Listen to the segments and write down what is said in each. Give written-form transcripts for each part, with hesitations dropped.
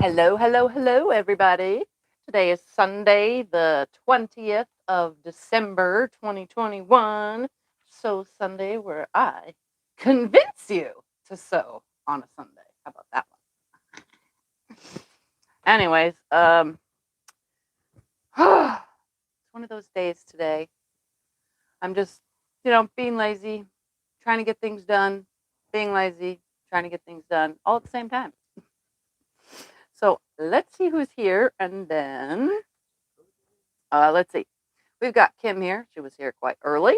Hello, hello, hello, everybody. Today is Sunday, the 20th of December, 2021. Sew Sunday, where I convince you to sew on a Sunday. How about that one? Anyways, it's one of those days today. I'm just, being lazy, trying to get things done, being lazy, trying to get things done all at the same time. So let's see who's here, and then let's see. We've got Kim here. She was here quite early.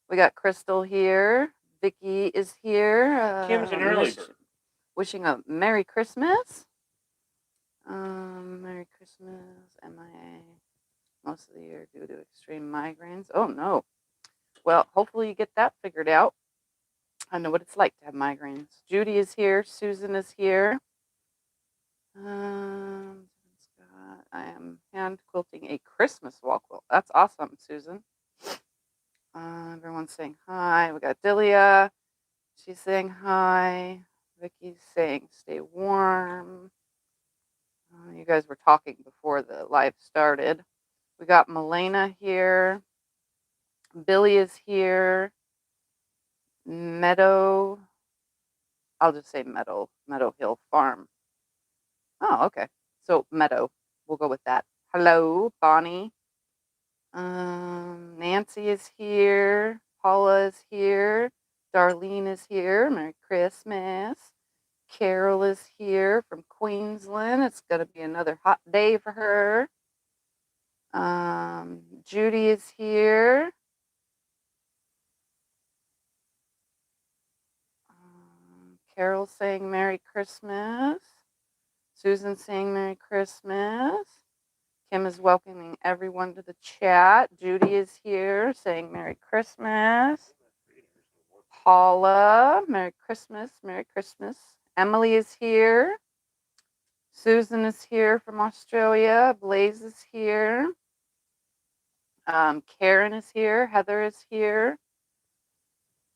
We got Crystal here. Vicky is here. Kim's an early bird. Wishing a Merry Christmas. Merry Christmas, MIA. Most of the year due to extreme migraines. Oh no. Well, hopefully you get that figured out. I know what it's like to have migraines. Judy is here. Susan is here. I am hand quilting a Christmas wall quilt. That's awesome, Susan. Everyone's saying hi. We got Delia. She's saying hi. Vicky's saying stay warm. You guys were talking before the live started. We got Milena here. Billy is here. Meadow. I'll just say Meadow Hill Farm. Oh, okay. So Meadow. We'll go with that. Hello, Bonnie. Nancy is here. Paula is here. Darlene is here. Merry Christmas. Carol is here from Queensland. It's going to be another hot day for her. Judy is here. Carol's saying Merry Christmas. Susan's saying Merry Christmas. Kim is welcoming everyone to the chat. Judy is here saying Merry Christmas. Paula, Merry Christmas, Merry Christmas. Emily is here. Susan is here from Australia. Blaze is here. Karen is here. Heather is here.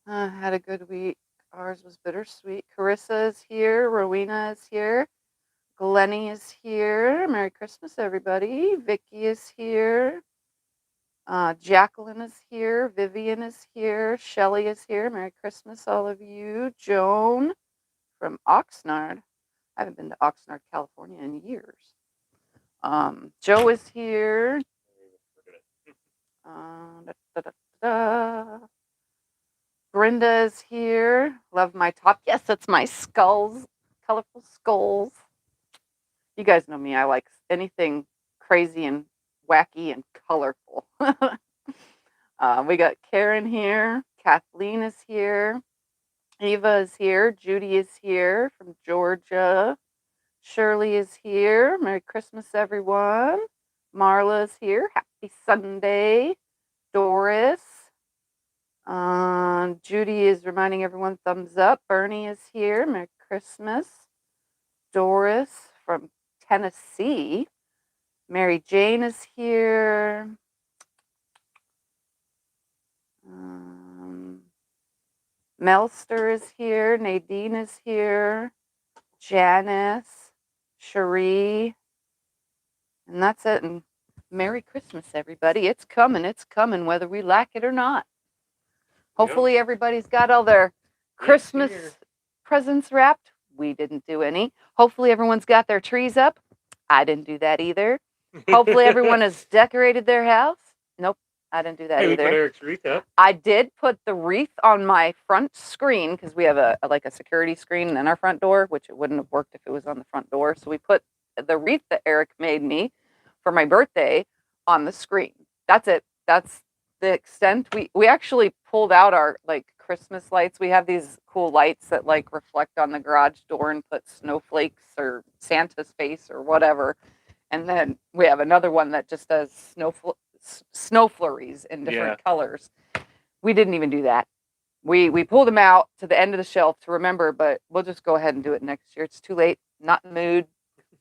Had a good week. Ours was bittersweet. Carissa is here. Rowena is here. Glennie is here. Merry Christmas, everybody. Vicky is here. Jacqueline is here. Vivian is here. Shelly is here. Merry Christmas, all of you. Joan from Oxnard. I haven't been to Oxnard, California in years. Joe is here. Brenda is here. Love my top. Yes, that's my skulls. Colorful skulls. You guys know me. I like anything crazy and wacky and colorful. We got Karen here. Kathleen is here. Eva is here. Judy is here from Georgia. Shirley is here. Merry Christmas, everyone. Marla is here. Happy Sunday. Doris. Judy is reminding everyone thumbs up. Bernie is here. Merry Christmas. Doris from Tennessee. Mary Jane is here. Melster is here. Nadine is here. Janice. Cherie. And that's it. And Merry Christmas, everybody. It's coming. It's coming, whether we like it or not. Hopefully everybody's got all their Christmas presents wrapped. We didn't do any. Hopefully everyone's got their trees up. I didn't do that either. Hopefully everyone has decorated their house. Nope, I didn't do that either. We put Eric's wreath up. I did put the wreath on my front screen because we have a security screen in our front door, which it wouldn't have worked if it was on the front door. So we put the wreath that Eric made me for my birthday on the screen. That's it. That's the extent. We actually pulled out our Christmas lights. We have these cool lights that reflect on the garage door and put snowflakes or Santa's face or whatever. And then we have another one that just does snow flurries in different colors. We didn't even do that. We pulled them out to the end of the shelf to remember, but we'll just go ahead and do it next year. It's too late. Not in the mood.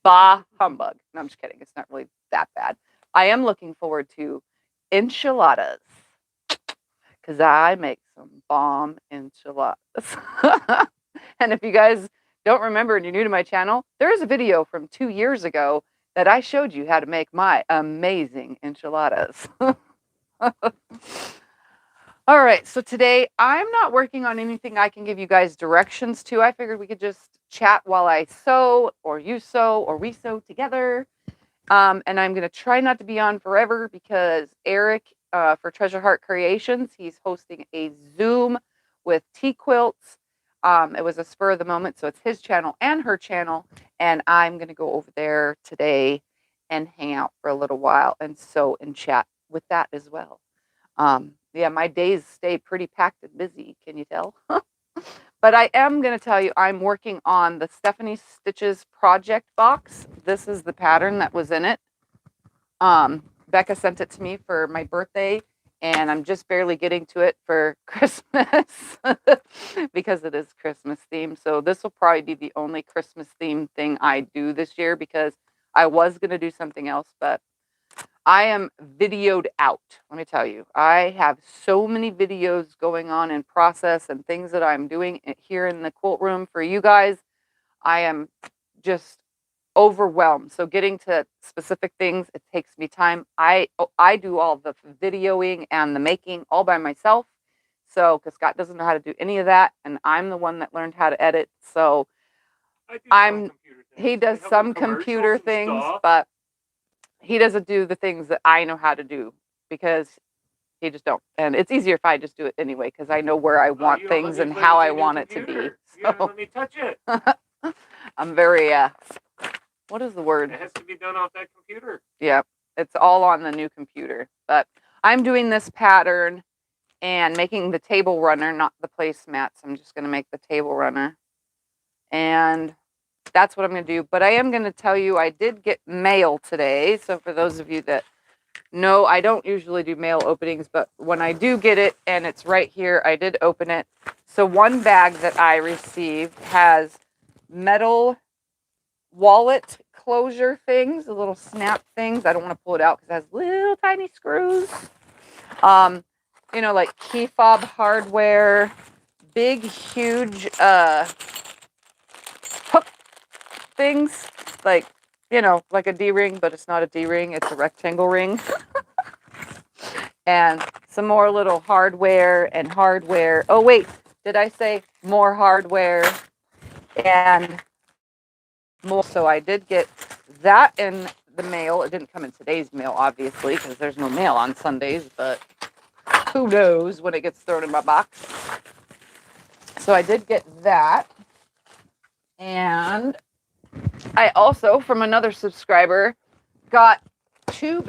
Bah humbug. No, I'm just kidding. It's not really that bad. I am looking forward to enchiladas because I make some bomb enchiladas. And if you guys don't remember and you're new to my channel, there is a video from 2 years ago that I showed you how to make my amazing enchiladas. All right, so today I'm not working on anything I can give you guys directions to. I figured we could just chat while I sew, or you sew, or we sew together. And I'm going to try not to be on forever because Eric, for Treasure Heart Creations, he's hosting a Zoom with Quilts. It was a spur of the moment, so it's his channel and her channel. And I'm going to go over there today and hang out for a little while and sew and chat with that as well. Yeah, my days stay pretty packed and busy, can you tell? But I am going to tell you, I'm working on the Stephanie Stitches project box. This is the pattern that was in it. Becca sent it to me for my birthday, and I'm just barely getting to it for Christmas because it is Christmas themed. So this will probably be the only Christmas themed thing I do this year, because I was going to do something else, but I am videoed out. Let me tell you, I have so many videos going on in process and things that I'm doing here in the quilt room for you guys. I am just overwhelmed. So getting to specific things, it takes me time. I do all the videoing and the making all by myself. So, because Scott doesn't know how to do any of that, and I'm the one that learned how to edit. So he does some computer things, but he doesn't do the things that I know how to do, because he just don't. And it's easier if I just do it anyway, because I know where I want things and how I want it to be. So let me touch it. I'm very, what is the word? It has to be done off that computer. Yeah, it's all on the new computer. But I'm doing this pattern and making the table runner, not the placemats. I'm just going to make the table runner. And that's what I'm going to do. But I am going to tell you, I did get mail today. So for those of you that know, I don't usually do mail openings, but when I do get it and it's right here, I did open it. So one bag that I received has metal wallet closure things, the little snap things. I don't want to pull it out because it has little tiny screws. You know, like key fob hardware, big, huge hook things, like, you know, like a D-ring, but it's not a D-ring, it's a rectangle ring. And some more little hardware and hardware. Oh, wait, did I say more hardware and more? So I did get that in the mail. It didn't come in today's mail, obviously, because there's no mail on Sundays, but who knows when it gets thrown in my box. So I did get that. And I also, from another subscriber, got 2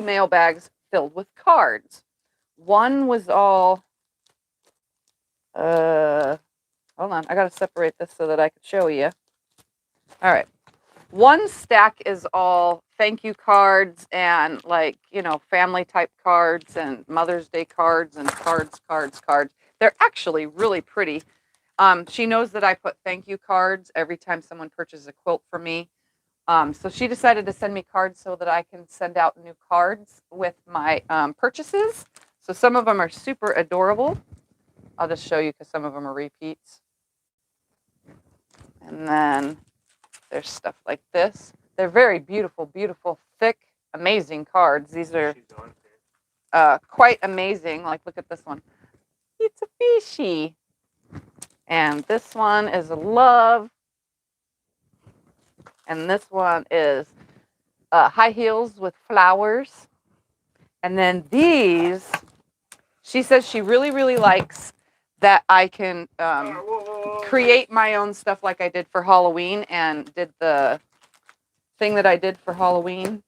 mail bags filled with cards. One was all, hold on, I got to separate this so that I could show you. All right. One stack is all thank you cards and, like, you know, family type cards and Mother's Day cards and cards. They're actually really pretty. She knows that I put thank you cards every time someone purchases a quilt from me. So she decided to send me cards so that I can send out new cards with my purchases. So some of them are super adorable. I'll just show you because some of them are repeats. And then there's stuff like this. They're very beautiful, beautiful, thick, amazing cards. These are quite amazing. Like, look at this one. It's a fishy. And this one is a love. And this one is high heels with flowers. And then these, she says she really, really likes that I can create my own stuff like I did for Halloween, and did the thing that I did for Halloween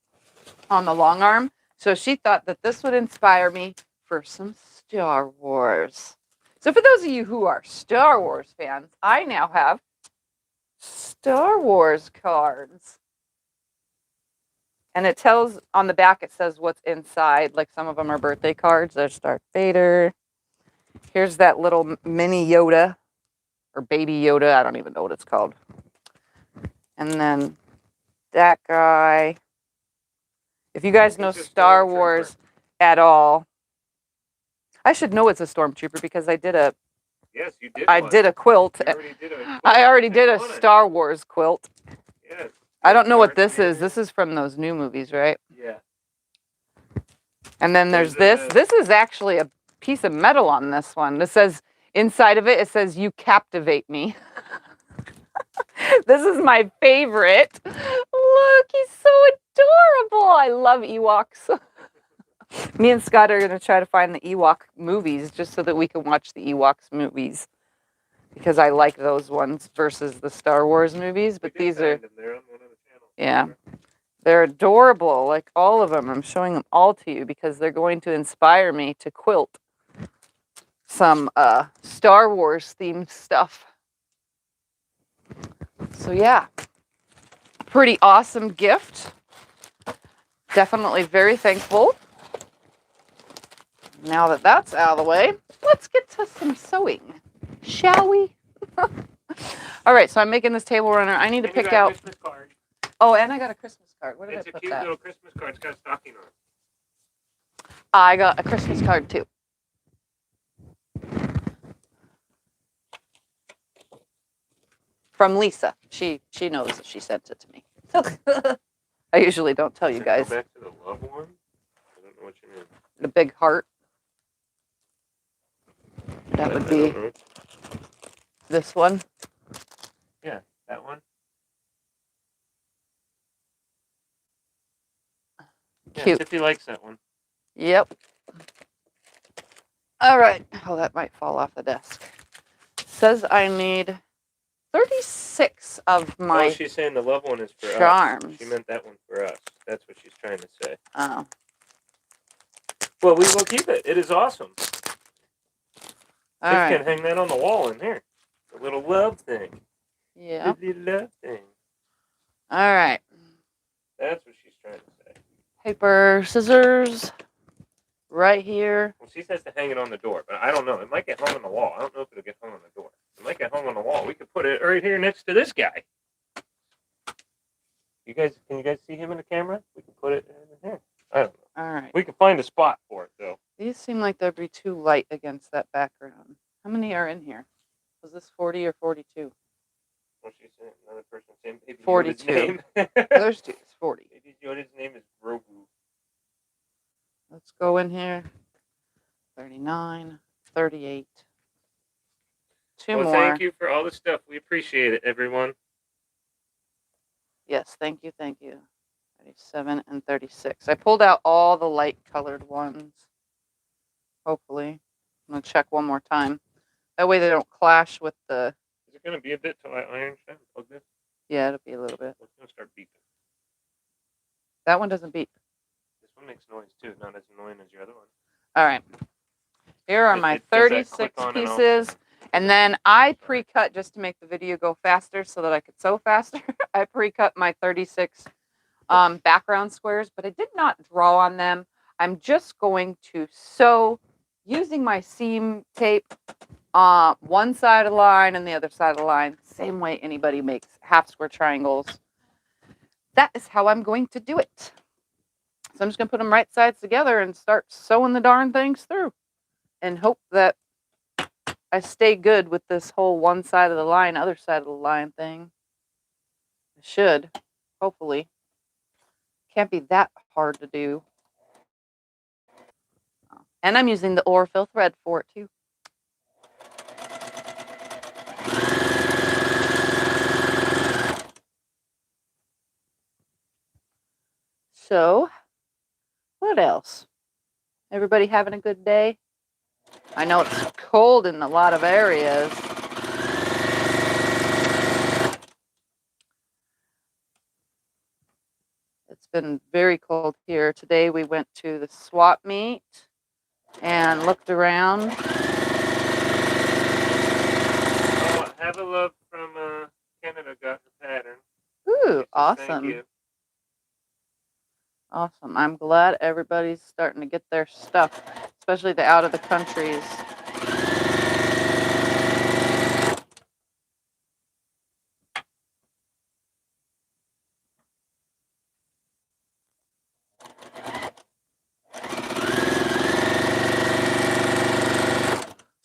on the long arm. So she thought that this would inspire me for some Star Wars. So for those of you who are Star Wars fans, I now have Star Wars cards. And it tells on the back, it says what's inside. Like, some of them are birthday cards. There's Darth Vader. Here's that little mini Yoda, or baby Yoda. I don't even know what it's called. And then that guy. If you guys know Star Wars at all, I should know it's a stormtrooper because I did a Yes, you did I one. did a quilt. You already did a quilt. I already did a on it. Star Wars quilt. Yes. I don't know what Darth this is. Vader. This is from those new movies, right? Yeah. And then there's Those are this. the- This is actually a piece of metal on this one. This says, inside of it, it says, "You captivate me." This is my favorite. Look, he's so adorable. I love Ewoks. Me and Scott are going to try to find the Ewok movies just so that we can watch the Ewoks movies. Because I like those ones versus the Star Wars movies. But these are, They're on one of the channels. yeah, they're adorable. Like all of them. I'm showing them all to you because they're going to inspire me to quilt some Star Wars themed stuff. So yeah, pretty awesome gift. Definitely very thankful. Now that that's out of the way, let's get to some sewing, shall we? All right, so I'm making this table runner. I need to And you pick got a out. Christmas card. Oh, and I got a Christmas card. Where did It's I a put cute that? little Christmas card. It's got a stocking on it. I got a Christmas card too. From Lisa. She knows that she sent it to me. I usually don't tell you guys. Go back to the love one. I don't know what you mean. The big heart. That would be this one. Yeah, that one. Cute. Yeah, Tiffy likes that one. Yep. All right. Oh, that might fall off the desk. Says I need 36 of my she's saying the love one is for charms. us. She meant that one for us. That's what she's trying to say. Oh. Well, we will keep it. It is awesome. All Tiff right. can hang that on the wall in here. The little love thing. Yeah. The little love thing. All right. That's what she's trying to say. Paper, scissors, right here. Well, she says to hang it on the door, but I don't know. It might get hung on the wall. I don't know if it'll get hung on the door. It might get hung on the wall. We could put it right here next to this guy. Can you guys see him in the camera? We can put it in here. I don't know. All right. We can find a spot for it, though. These seem like they'd be too light against that background. How many are in here? Was this 40 or 42? What she's saying? Another person saying Baby 42. Yoda's name. There's two. It's 40. Baby Yoda's name is Grogu. Let's go in here. 39, 38. Two Well, more. thank you for all the stuff. We appreciate it, everyone. Yes, thank you, thank you. 37 and 36. I pulled out all the light colored ones. Hopefully. I'm going to check one more time. That way they don't clash with the... Is it going to be a bit till I iron? Should I plug this? Yeah, it'll be a little bit. It's going to start beeping. That one doesn't beep. This one makes noise, too. Not as annoying as your other one. All right. Here are my Does that click 36 on and off? pieces. And then I pre-cut, just to make the video go faster so that I could sew faster, I pre-cut my 36 background squares, but I did not draw on them. I'm just going to sew using my seam tape one side of the line and the other side of the line, same way anybody makes half square triangles. That is how I'm going to do it. So I'm just going to put them right sides together and start sewing the darn things through and hope that I stay good with this whole one side of the line, other side of the line thing. I should, hopefully. Can't be that hard to do. And I'm using the Orfill thread for it too. So, what else? Everybody having a good day? I know it's cold in a lot of areas. It's been very cold here. Today we went to the swap meet and looked around. Oh, have a love from Canada got the pattern. Ooh, Thank awesome. you. Awesome. I'm glad everybody's starting to get their stuff, especially the out of the countries.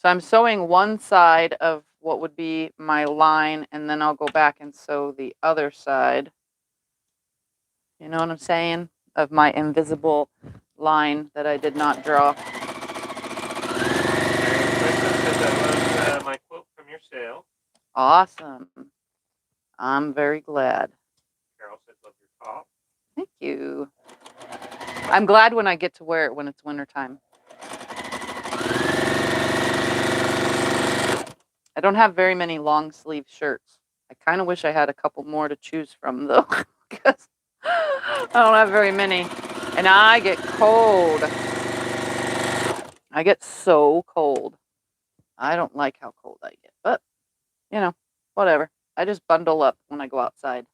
So I'm sewing one side of what would be my line, and then I'll go back and sew the other side. You know what I'm saying? Of my invisible line that I did not draw. That was my quilt from your sale. Awesome. I'm very glad. Carol said, love your top. Thank you. I'm glad when I get to wear it when it's wintertime. I don't have very many long sleeve shirts. I kind of wish I had a couple more to choose from, though, because I don't have very many. And I get cold. I get so cold. I don't like how cold I get, but, you know, whatever. I just bundle up when I go outside.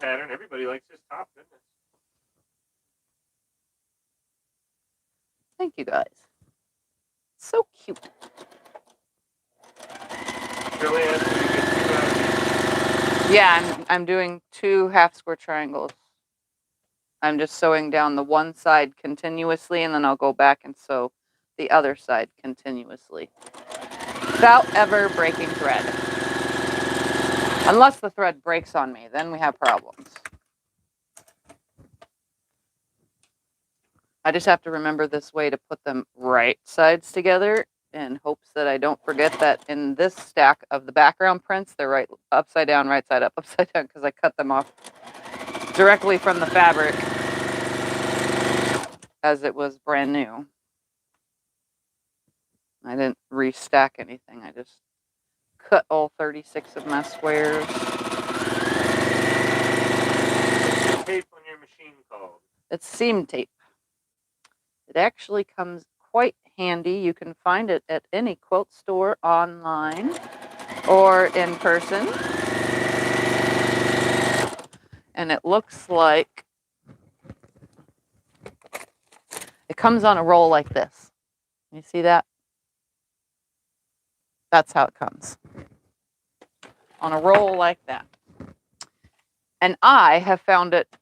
Pattern. Everybody likes this top, goodness. Thank you, guys. So cute. Shirley asked me to get 2 out of these. Yeah, I'm doing 2 half square triangles. I'm just sewing down the one side continuously, and then I'll go back and sew the other side continuously without ever breaking thread. Unless the thread breaks on me, then we have problems. I just have to remember this way to put them right sides together in hopes that I don't forget that in this stack of the background prints, they're right upside down, right side up, upside down, because I cut them off directly from the fabric as it was brand new. I didn't restack anything. I just cut all 36 of my squares. What's the tape on your machine called? It's seam tape. It actually comes quite handy. You can find it at any quilt store online or in person. And it looks like it comes on a roll like this. You see that? That's how it comes. On a roll like that. And I have found it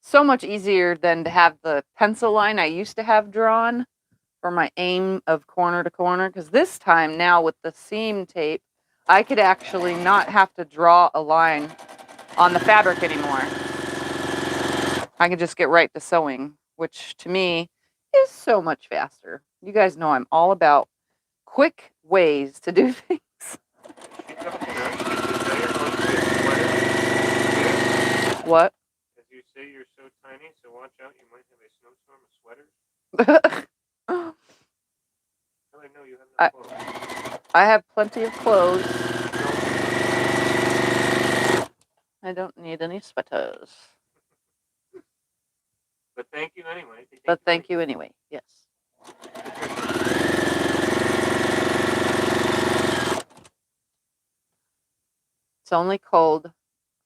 so much easier than to have the pencil line I used to have drawn for my aim of corner to corner. Because this time now with the seam tape, I could actually not have to draw a line on the fabric anymore. I can just get right to sewing, which to me is so much faster. You guys know I'm all about quick ways to do things. What? As you say, you're so tiny, so watch out. You might have a snowstorm of sweaters. I know you have no clothes. I have plenty of clothes. I don't need any sweaters. But thank you anyway. But thank you anyway, yes. It's only cold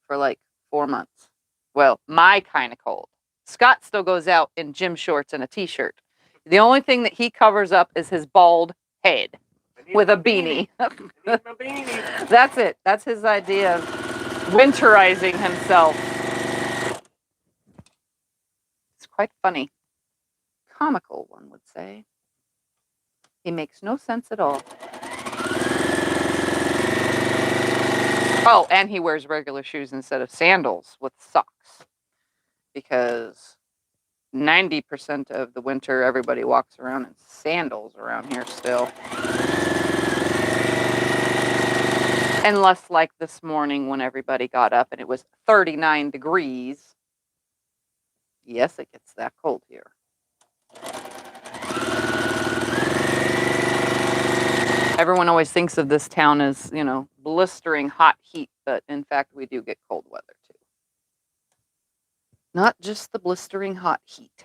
for like 4 months. Well, my kind of cold. Scott still goes out in gym shorts and a t-shirt. The only thing that he covers up is his bald head with a beanie. I need my beanie. That's it. That's his idea of winterizing himself. It's quite funny. Comical, one would say. He makes no sense at all. Oh, and he wears regular shoes instead of sandals with socks. Because 90% of the winter, everybody walks around in sandals around here still. Unless like this morning when everybody got up and it was 39 degrees. Yes, it gets that cold here. Everyone always thinks of this town as, you know, blistering hot heat, but in fact we do get cold weather too. Not just the blistering hot heat.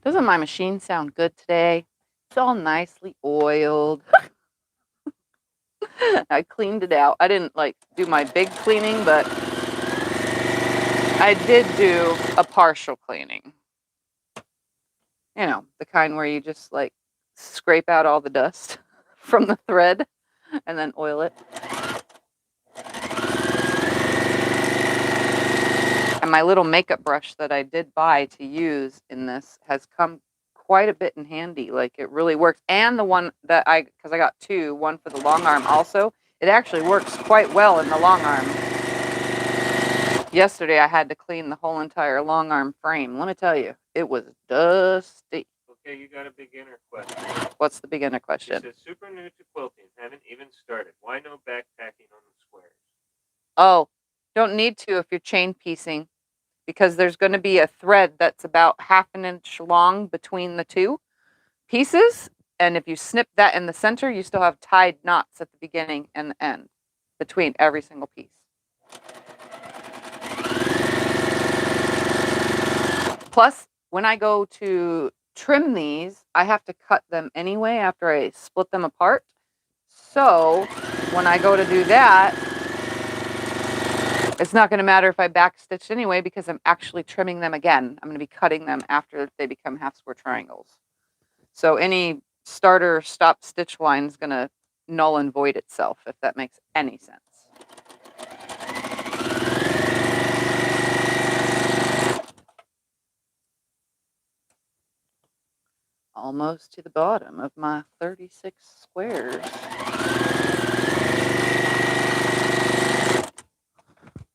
Doesn't my machine sound good today? It's all nicely oiled. I cleaned it out. I didn't like do my big cleaning, but I did do a partial cleaning. You know, the kind where you just like scrape out all the dust from the thread and then oil it. And my little makeup brush that I did buy to use in this has come quite a bit in handy. Like, it really works. And the one that because I got two, one for the long arm also, it actually works quite well in the long arm. Yesterday I had to clean the whole entire long arm frame. Let me tell you, it was dusty. Okay, you got a beginner question. What's the beginner question? It says, super new to quilting, haven't even started. Why no backpacking on the squares? Oh, don't need to if you're chain piecing, because there's going to be a thread that's about 1/2 inch long between the two pieces. And if you snip that in the center, you still have tied knots at the beginning and the end between every single piece. Plus, when I go to trim these, I have to cut them anyway after I split them apart. So when I go to do that, it's not going to matter if I backstitch anyway, because I'm actually trimming them again. I'm going to be cutting them after they become half square triangles. So any starter stop stitch line is going to null and void itself, if that makes any sense. Almost to the bottom of my 36 squares.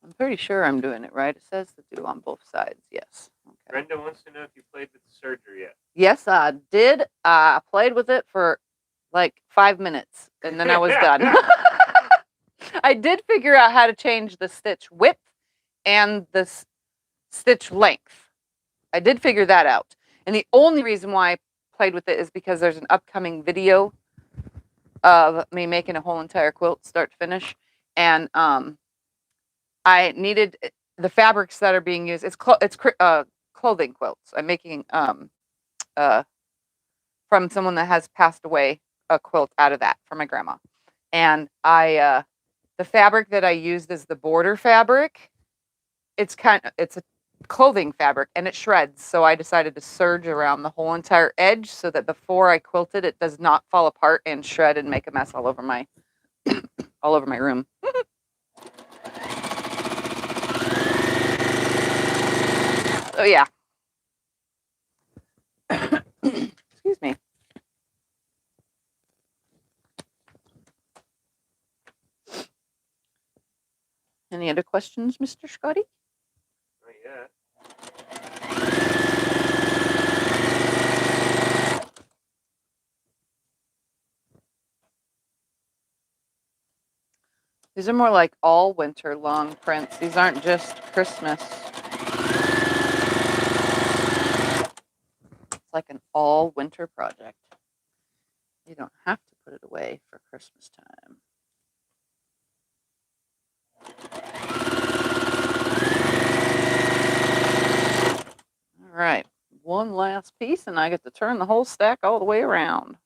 I'm pretty sure I'm doing it right. It says to do on both sides. Yes. Okay. Brenda wants to know if you played with the serger yet. Yes, I did. I played with it for like 5 minutes, and then I was done. I did figure out how to change the stitch width and the stitch length. I did figure that out. And the only reason why I played with it is because there's an upcoming video of me making a whole entire quilt start to finish. And I needed the fabrics that are being used. It's clothing quilts. I'm making from someone that has passed away, a quilt out of that for my grandma. And the fabric that I used is the border fabric. It's a clothing fabric and it shreds. So I decided to serge around the whole entire edge so that before I quilted, it does not fall apart and shred and make a mess all over my all over my room. Oh yeah. Excuse me. Any other questions, Mr. Scotty? Not yet. These are more like all winter long prints. These aren't just Christmas. It's like an all winter project. You don't have to put it away for Christmas time. All right, one last piece and I get to turn the whole stack all the way around.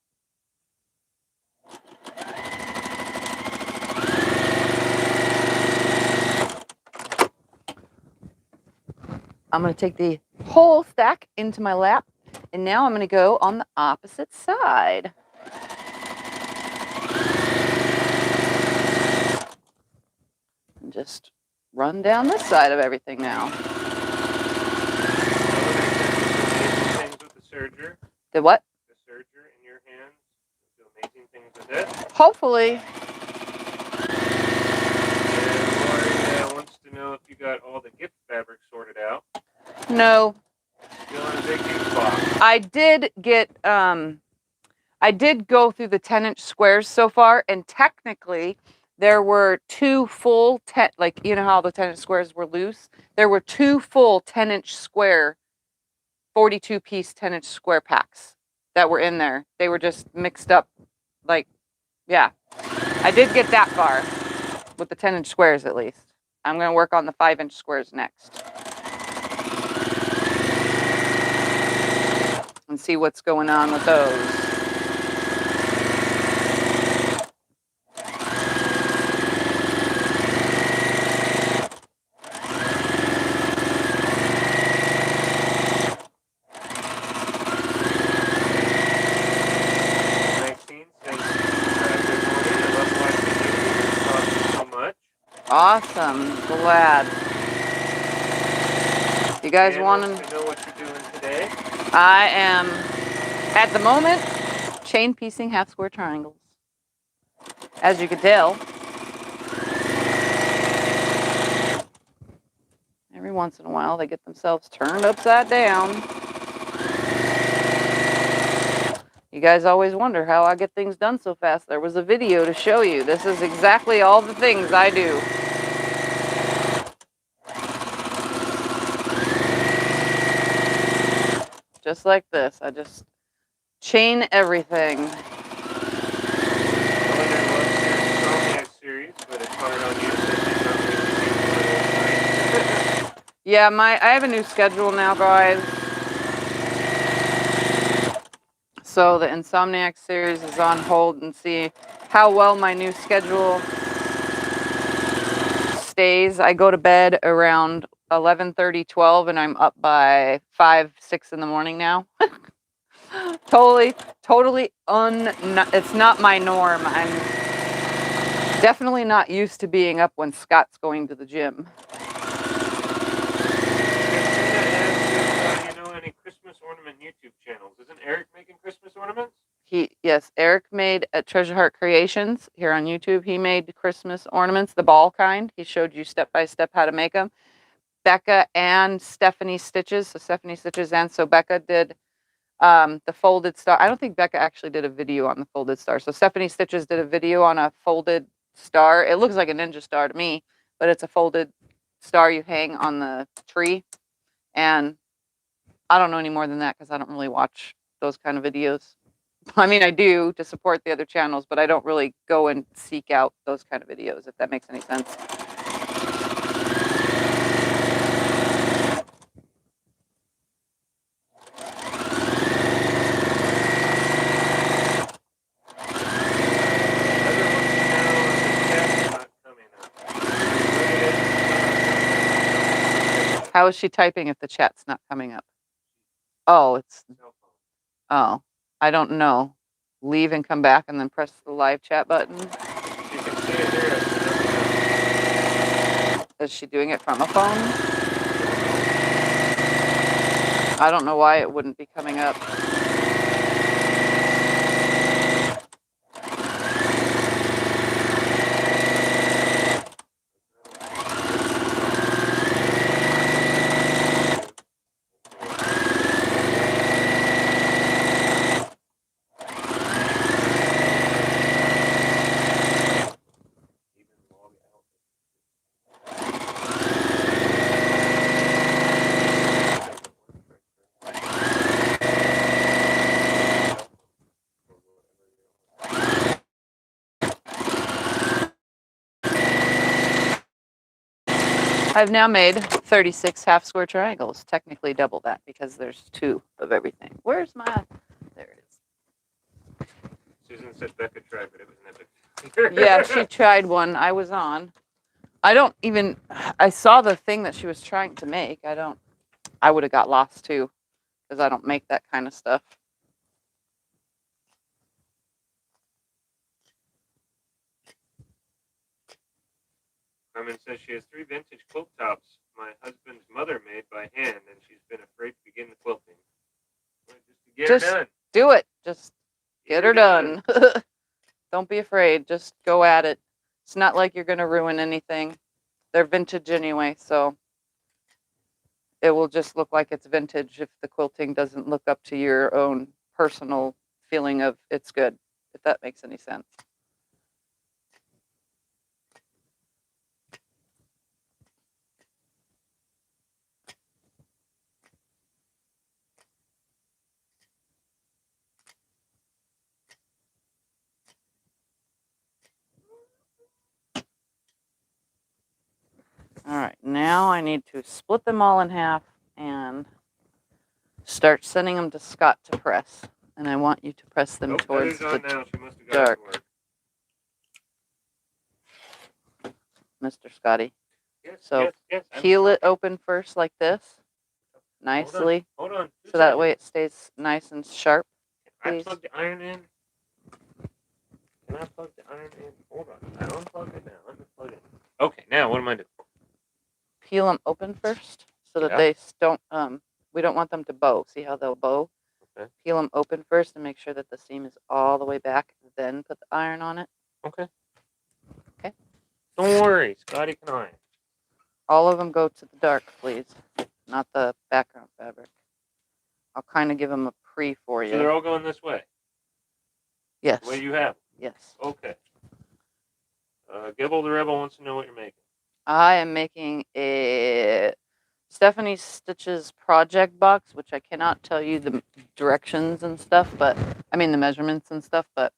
I'm going to take the whole stack into my lap, and now I'm going to go on the opposite side. And just run down this side of everything now. Things with the serger. The what? The serger in your hands. Do amazing things with it. Hopefully. And Lori wants to know if you got all the gift fabric sorted out. No. Still in a big huge box. I did get, I did go through the 10-inch squares so far, and technically there were two full, like, you know how the 10-inch squares were loose? There were two full 10-inch square, 42-piece 10-inch square packs that were in there. They were just mixed up, like, yeah. I did get that far with the 10-inch squares at least. I'm going to work on the 5-inch squares next. And see what's going on with those. Awesome. Glad. You guys want to know what you're doing today? I am, at the moment, chain piecing half square triangles. As you can tell. Every once in a while, they get themselves turned upside down. You guys always wonder how I get things done so fast. There was a video to show you. This is exactly all the things I do. Just like this. I just chain everything. Yeah, I have a new schedule now, guys. So the Insomniac series is on hold, and see how well my new schedule stays. I go to bed around 11:30, 12, and I'm up by 5, 6 in the morning now. Totally, it's not my norm. I'm definitely not used to being up when Scott's going to the gym. Any Christmas ornament YouTube channels? Isn't Eric making Christmas ornaments? Yes, Eric made at Treasure Heart Creations here on YouTube. He made Christmas ornaments, the ball kind. He showed you step by step how to make them. Becca and Stephanie Stitches. So Stephanie Stitches and so Becca did the folded star. I don't think Becca actually did a video on the folded star. So Stephanie Stitches did a video on a folded star. It looks like a ninja star to me, but it's a folded star you hang on the tree. And I don't know any more than that because I don't really watch those kind of videos. I mean, I do to support the other channels, but I don't really go and seek out those kind of videos, if that makes any sense. How is she typing if the chat's not coming up? Oh, I don't know. Leave and come back and then press the live chat button. Is she doing it from a phone? I don't know why it wouldn't be coming up. I've now made 36 half square triangles, technically double that because there's 2 of everything. Where's my, there it is. Susan said Becca tried, but it was never. Yeah, she tried one. I was on. I saw the thing that she was trying to make. I would have got lost too because I don't make that kind of stuff. Carmen says she has 3 vintage quilt tops my husband's mother made by hand, and she's been afraid to begin the quilting. Just her done. Do it. Just get her done. Don't be afraid. Just go at it. It's not like you're going to ruin anything. They're vintage anyway, so it will just look like it's vintage if the quilting doesn't look up to your own personal feeling of it's good, if that makes any sense. All right, now I need to split them all in half and start sending them to Scott to press. And I want you to press them towards the dark. Mr. Scotty. Yes, so yes, peel it open first like this, nicely. Hold on. So that way it stays nice and sharp. Please. I plugged the iron in. Can I plug the iron in? Hold on. I unplugged it now. Let me plug it. Okay, now what am I doing? Peel them open first so that Yeah. they don't, we don't want them to bow. See how they'll bow? Okay. Peel them open first and make sure that the seam is all the way back. Then put the iron on it. Okay. Okay. Don't worry, Scotty can iron. All of them go to the dark, please, not the background fabric. I'll kind of give them a pre for you. So they're all going this way? Yes. The way you have them? Yes. Okay. Gibble the Rebel wants to know what you're making. I am making a Stephanie Stitches project box, which I cannot tell you the directions and stuff, but I mean the measurements and stuff, but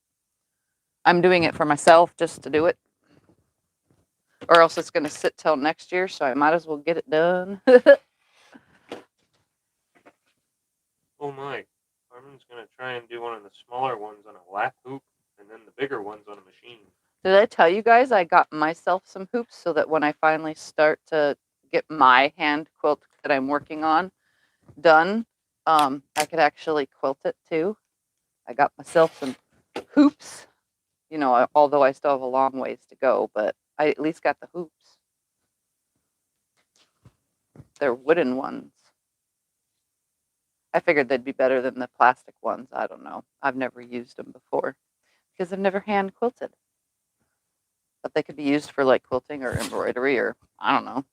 I'm doing it for myself just to do it. Or else it's going to sit till next year, so I might as well get it done. Oh my. Carmen's going to try and do one of the smaller ones on a lap hoop and then the bigger ones on a machine. Did I tell you guys I got myself some hoops so that when I finally start to get my hand quilt that I'm working on done, I could actually quilt it too. I got myself some hoops, you know, although I still have a long ways to go, but I at least got the hoops. They're wooden ones. I figured they'd be better than the plastic ones. I don't know. I've never used them before because I've never hand quilted. But they could be used for like quilting or embroidery or I don't know.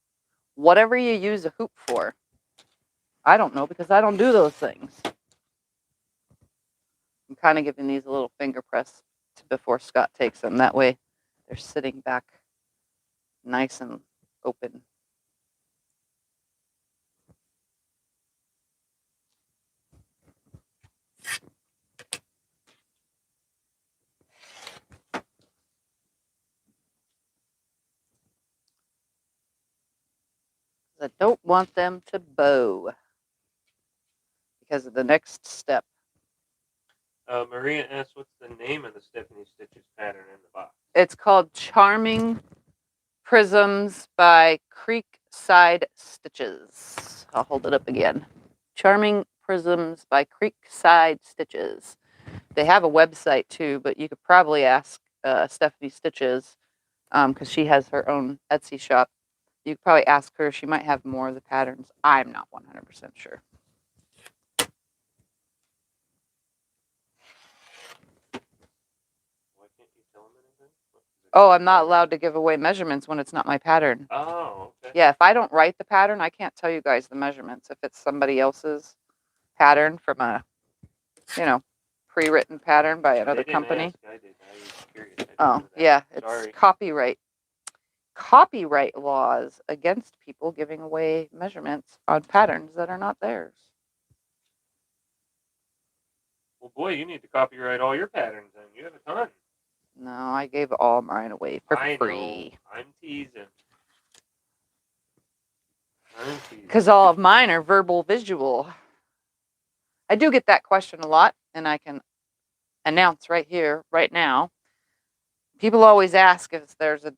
Whatever you use a hoop for. I don't know because I don't do those things. I'm kind of giving these a little finger press before Scott takes them. That way they're sitting back nice and open. I don't want them to bow because of the next step. Maria asks, what's the name of the Stephanie Stitches pattern in the box? It's called Charming Prisms by Creekside Stitches. I'll hold it up again. Charming Prisms by Creekside Stitches. They have a website too, but you could probably ask Stephanie Stitches because she has her own Etsy shop. You could probably ask her. She might have more of the patterns. I'm not 100% sure. Why can't you tell them anything? Oh, I'm not allowed to give away measurements when it's not my pattern. Oh, okay. Yeah, if I don't write the pattern, I can't tell you guys the measurements. If it's somebody else's pattern from a, you know, pre-written pattern by another company. I did. I was curious. Oh, yeah, it's copyright. Copyright laws against people giving away measurements on patterns that are not theirs. Well, boy, you need to copyright all your patterns then. You have a ton. No, I gave all mine away for free. Know. I'm teasing. Because all of mine are verbal visual. I do get that question a lot, and I can announce right here, right now. People always ask if there's a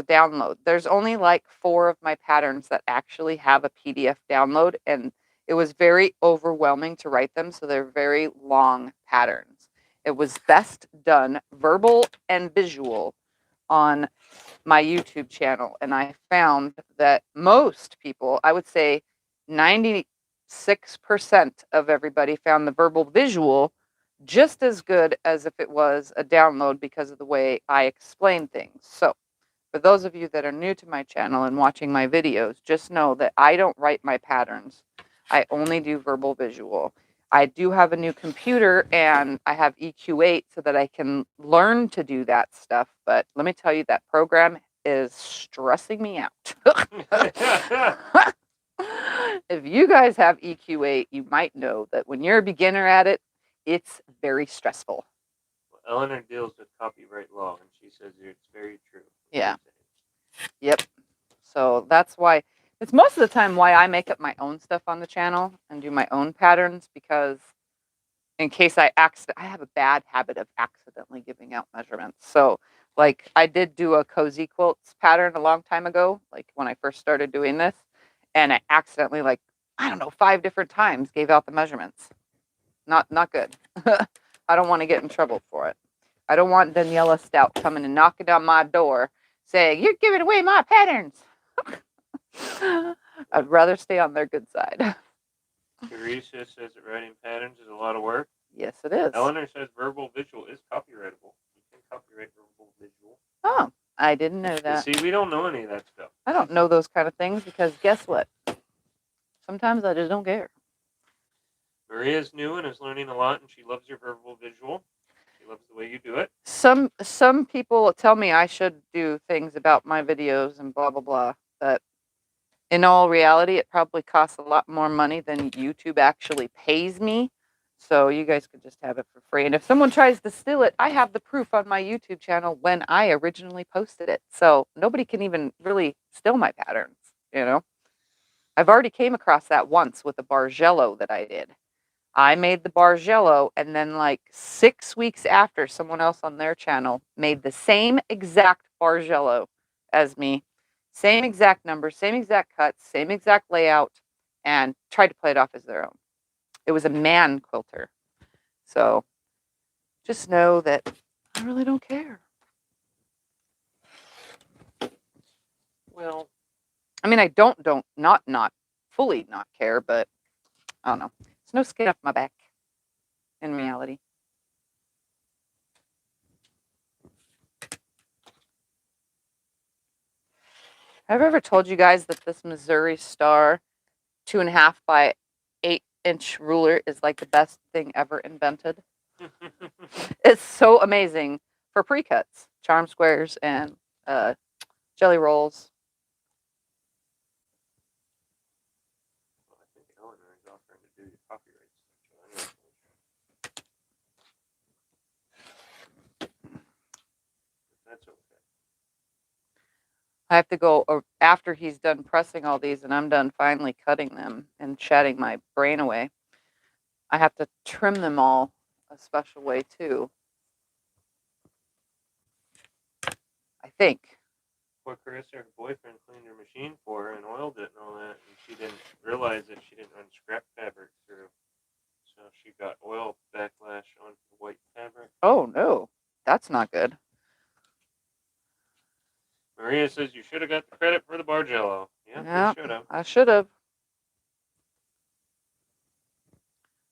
download. There's only like 4 of my patterns that actually have a PDF download, and it was very overwhelming to write them, so they're very long patterns. It was best done verbal and visual on my YouTube channel, and I found that most people, I would say 96% of everybody found the verbal visual just as good as if it was a download because of the way I explain things. So for those of you that are new to my channel and watching my videos, just know that I don't write my patterns. I only do verbal visual. I do have a new computer and I have EQ8 so that I can learn to do that stuff. But let me tell you, that program is stressing me out. If you guys have EQ8, you might know that when you're a beginner at it, it's very stressful. Well, Eleanor deals with copyright law, and she says it's very true. Yeah. Yep. So that's why, it's most of the time why I make up my own stuff on the channel and do my own patterns, because in case I have a bad habit of accidentally giving out measurements. So like I did do a cozy quilts pattern a long time ago, like when I first started doing this, and I accidentally, like, I don't know, 5 different times gave out the measurements. Not good. I don't want to get in trouble for it. I don't want Daniela Stout coming and knocking on my door saying, "You're giving away my patterns." I'd rather stay on their good side. Teresa says that writing patterns is a lot of work. Yes, it is. Eleanor says verbal visual is copyrightable. You can copyright verbal visual. Oh, I didn't know that. See, we don't know any of that stuff. I don't know those kind of things because guess what? Sometimes I just don't care. Maria's new and is learning a lot, and she loves your verbal visual. She loves the way you do it. Some people tell me I should do things about my videos and blah blah blah. But in all reality, it probably costs a lot more money than YouTube actually pays me. So you guys could just have it for free. And if someone tries to steal it, I have the proof on my YouTube channel when I originally posted it. So nobody can even really steal my patterns, you know? I've already came across that once with a Bargello that I did. I made the Bargello, and then like 6 weeks after, someone else on their channel made the same exact Bargello as me. Same exact number, same exact cuts, same exact layout, and tried to play it off as their own. It was a man quilter. So just know that I really don't care. Well, I mean, I don't not fully not care, but I don't know. There's no skin off my back in reality. Have I ever told you guys that this Missouri Star 2.5 by 8-inch ruler is like the best thing ever invented? It's so amazing for pre-cuts, charm squares, and jelly rolls. well, I think Eleanor is offering to do your copyright stuff. That's okay. I have to go after he's done pressing all these and I'm done finally cutting them and chatting my brain away. I have to trim them all a special way too. I think. Poor Carissa, her boyfriend cleaned her machine for her and oiled it and all that, and she didn't realize that she didn't run scrap fabric through. So she got oil backlash on the white fabric. Oh no, that's not good. Maria says you should have got the credit for the Bargello. Yeah, you should have. I should have.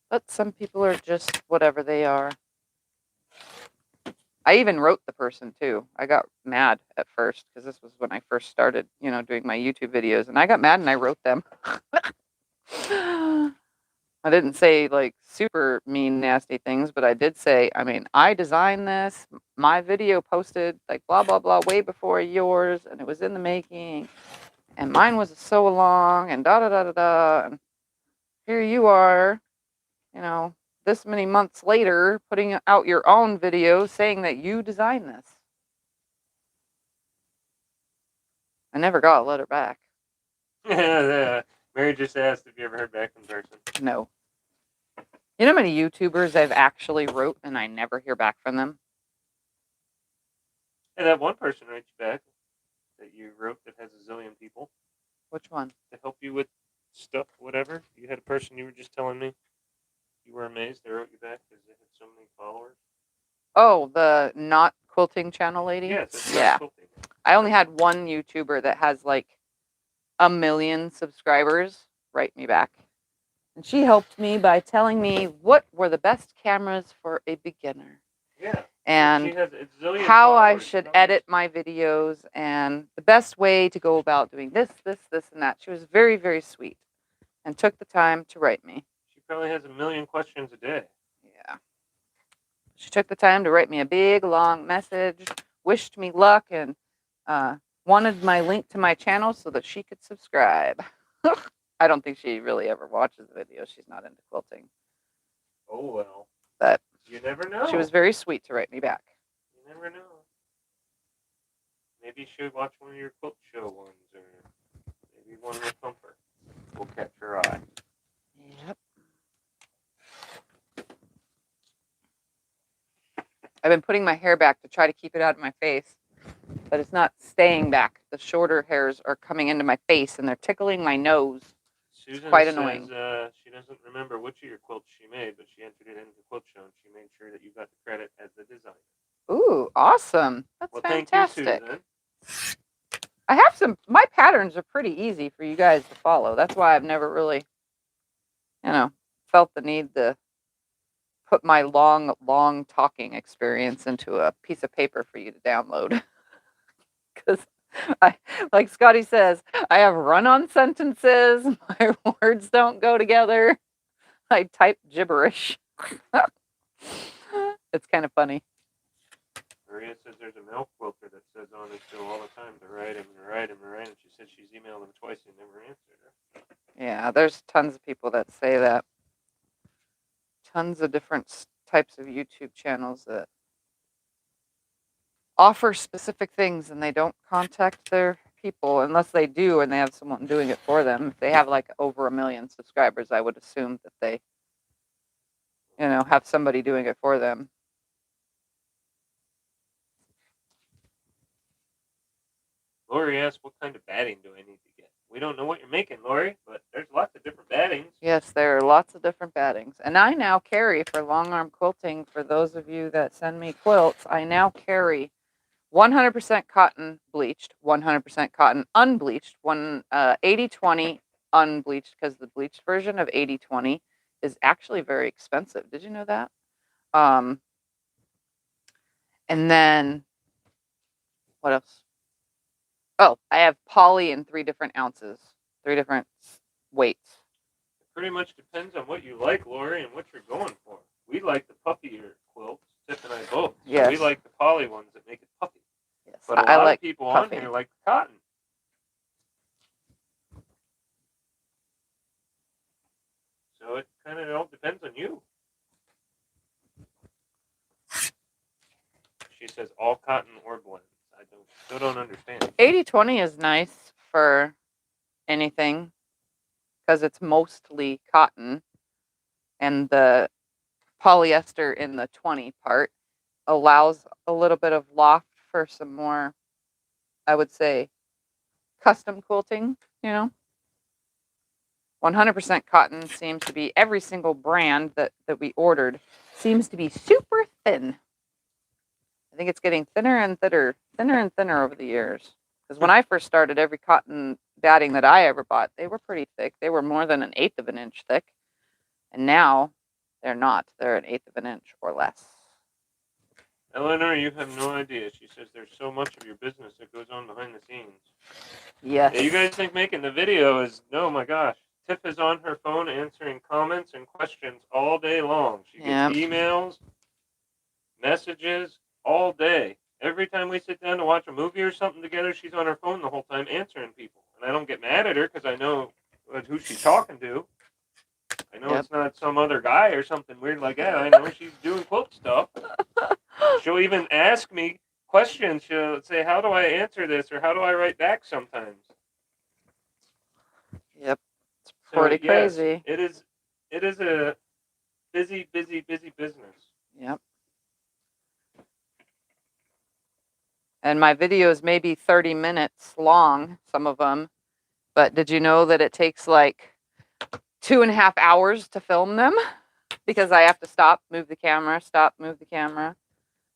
But some people are just whatever they are. I even wrote the person too. I got mad at first because this was when I first started, doing my YouTube videos, and I got mad and I wrote them. I didn't say like super mean, nasty things, but I did say, I mean, I designed this. My video posted like blah, blah, blah way before yours, and it was in the making. And mine was so long, and da, da, da, da, da. And here you are, this many months later, putting out your own video saying that you designed this. I never got a letter back. Mary just asked if you ever heard back in person. No. You know how many YouTubers I've actually wrote and I never hear back from them? Hey, that one person wrote you back that you wrote that has a zillion people. Which one? To help you with stuff, whatever. You had a person you were just telling me. You were amazed they wrote you back because they had so many followers. Oh, the not quilting channel lady? Yes, yeah. Quilting. I only had one YouTuber that has like 1 million subscribers write me back. And she helped me by telling me what were the best cameras for a beginner. Yeah. And she has how I followers. should edit my videos and the best way to go about doing this, and that. She was very, very sweet and took the time to write me. She probably has 1 million questions a day. Yeah. She took the time to write me a big, long message, wished me luck, and wanted my link to my channel so that she could subscribe. I don't think she really ever watches the videos. She's not into quilting. Oh, well. But you never know. She was very sweet to write me back. You never know. Maybe she'll watch one of your quilt show ones, or maybe one with Thumper will catch her eye. Yep. I've been putting my hair back to try to keep it out of my face, but it's not staying back. The shorter hairs are coming into my face, and they're tickling my nose. Susan quite says, annoying. She doesn't remember which of your quilts she made, but she entered it into the quilt show, and she made sure that you got the credit as the designer. Ooh, awesome. That's well, fantastic. Thank you, Susan. I have some, my patterns are pretty easy for you guys to follow. That's why I've never really, felt the need to put my long talking experience into a piece of paper for you to download. Because I, like Scotty says, I have run-on sentences. My words don't go together. I type gibberish. It's kind of funny. Maria says there's a milk quilter that says on his show all the time to write him. She said she's emailed him twice and never answered her. Yeah, there's tons of people that say that. Tons of different types of YouTube channels that offer specific things and they don't contact their people unless they do and they have someone doing it for them. If they have like over 1 million subscribers, I would assume that they, have somebody doing it for them. Lori asked, what kind of batting do I need to get? We don't know what you're making, Lori, but there's lots of different battings. Yes, there are lots of different battings. And I now carry for long arm quilting, for those of you that send me quilts, I now carry 100% cotton bleached, 100% cotton unbleached, 80/20 unbleached, because the bleached version of 80/20 is actually very expensive. Did you know that? And then what else? Oh, I have poly in 3 different ounces, 3 different weights. It pretty much depends on what you like, Lori, and what you're going for. We like the puffier quilts, Tiff and I both. So Yes. we like the poly ones that make it puffy. Yes, But a I lot like of people puffy. on here like the cotton. So it kind of all depends on you. She says all cotton or blends. I still don't understand. 80/20 is nice for anything because it's mostly cotton, and the polyester in the 20 part allows a little bit of loft for some more, I would say, custom quilting, 100% cotton seems to be, every single brand that we ordered seems to be super thin. I think it's getting thinner and thinner over the years. Because when I first started, every cotton batting that I ever bought, they were pretty thick. They were more than 1/8 of an inch thick. And now they're not. They're 1/8 of an inch or less. Eleanor, you have no idea. She says there's so much of your business that goes on behind the scenes. Yes. Yeah, you guys think making the video is, oh my gosh. Tiff is on her phone answering comments and questions all day long. She gets emails, messages all day. Every time we sit down to watch a movie or something together, she's on her phone the whole time answering people. And I don't get mad at her because I know who she's talking to. I know it's not some other guy or something weird like that. I know she's doing quilt stuff. She'll even ask me questions. She'll say, how do I answer this? Or how do I write back sometimes? Yep. It's pretty crazy. Yes, it is a busy business. Yep. And my videos may be 30 minutes long, some of them. But did you know that it takes like 2.5 hours to film them? Because I have to stop, move the camera, stop, move the camera.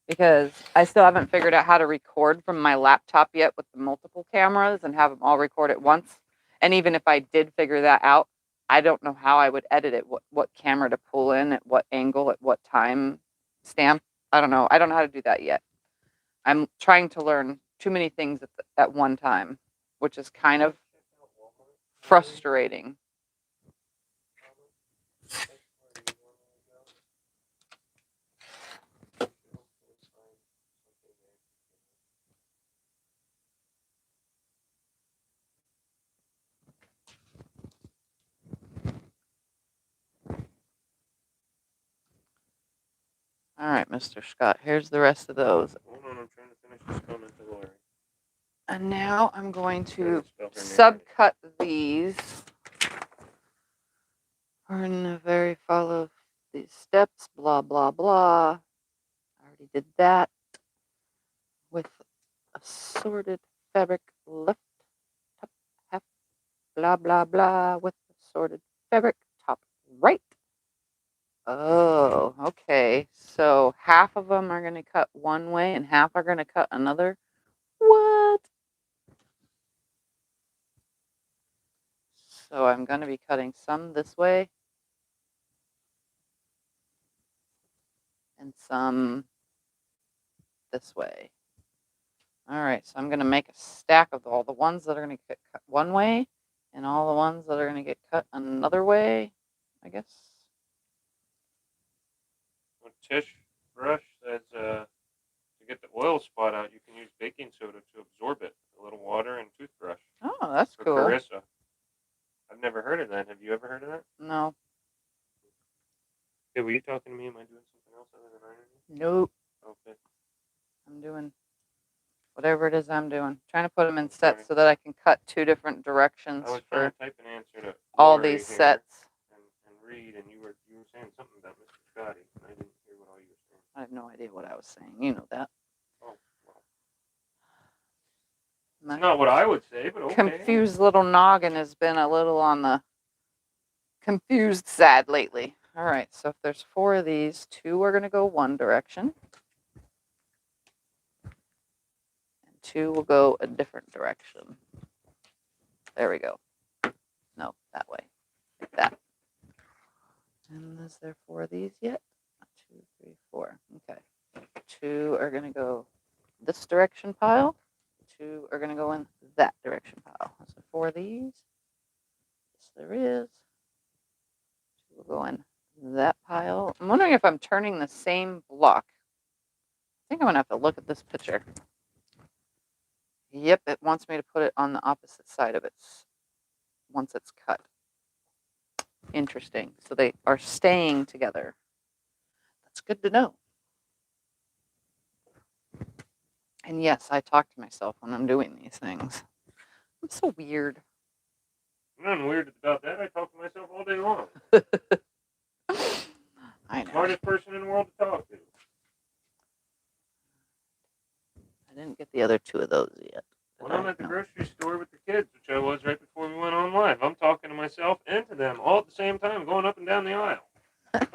Because I still haven't figured out how to record from my laptop yet with the multiple cameras and have them all record at once. And even if I did figure that out, I don't know how I would edit it, what camera to pull in, at what angle, at what time stamp. I don't know. I don't know how to do that yet. I'm trying to learn too many things at one time, which is kind of frustrating. All right, Mr. Scott, here's the rest of those. Hold on, I'm trying to finish this comment to Lori. And now I'm going to subcut these. We're in the very follow these steps, blah, blah, blah. I already did that with assorted fabric left, top, half, blah, blah, blah, with assorted fabric, top, right. Oh, okay. So half of them are going to cut one way and half are going to cut another. What? So I'm going to be cutting some this way and some this way. All right, so I'm going to make a stack of all the ones that are going to get cut one way and all the ones that are going to get cut another way, I guess. When Tish Brush says to get the oil spot out, you can use baking soda to absorb it. A little water and toothbrush. Oh, that's For cool. Carissa. I've never heard of that. Have you ever heard of that? No. Hey, were you talking to me? Am I doing something else other than ironing? Nope. Okay. I'm doing whatever it is I'm doing. Trying to put them in sets so that I can cut 2 different directions I was for trying to type an answer to all Lori these here sets. and read, and you were saying something about Mr. Scotty, and I didn't hear what all you were saying. I have no idea what I was saying. You know that. Oh, well. It's not what I would say, but okay. Confused little noggin has been a little on the confused side lately. All right, so if there's 4 of these, 2 are going to go one direction. And 2 will go a different direction. There we go. No, that way. Like that. And is there 4 of these yet? 2, 3, 4. Okay. 2 are going to go this direction pile. 2 are going to go in that direction pile. So 4 of these. Yes, there is. 2 will go in that pile. I'm wondering if I'm turning the same block. I think I'm going to have to look at this picture. Yep, it wants me to put it on the opposite side of it once it's cut. Interesting. So they are staying together. That's good to know. And yes, I talk to myself when I'm doing these things. I'm so weird. Nothing weird about that. I talk to myself all day long. I know. Smartest person in the world to talk to. I didn't get the other 2 of those yet. When I'm at the grocery store with the kids, which I was right before we went on live, I'm talking to myself and to them all at the same time, going up and down the aisle. All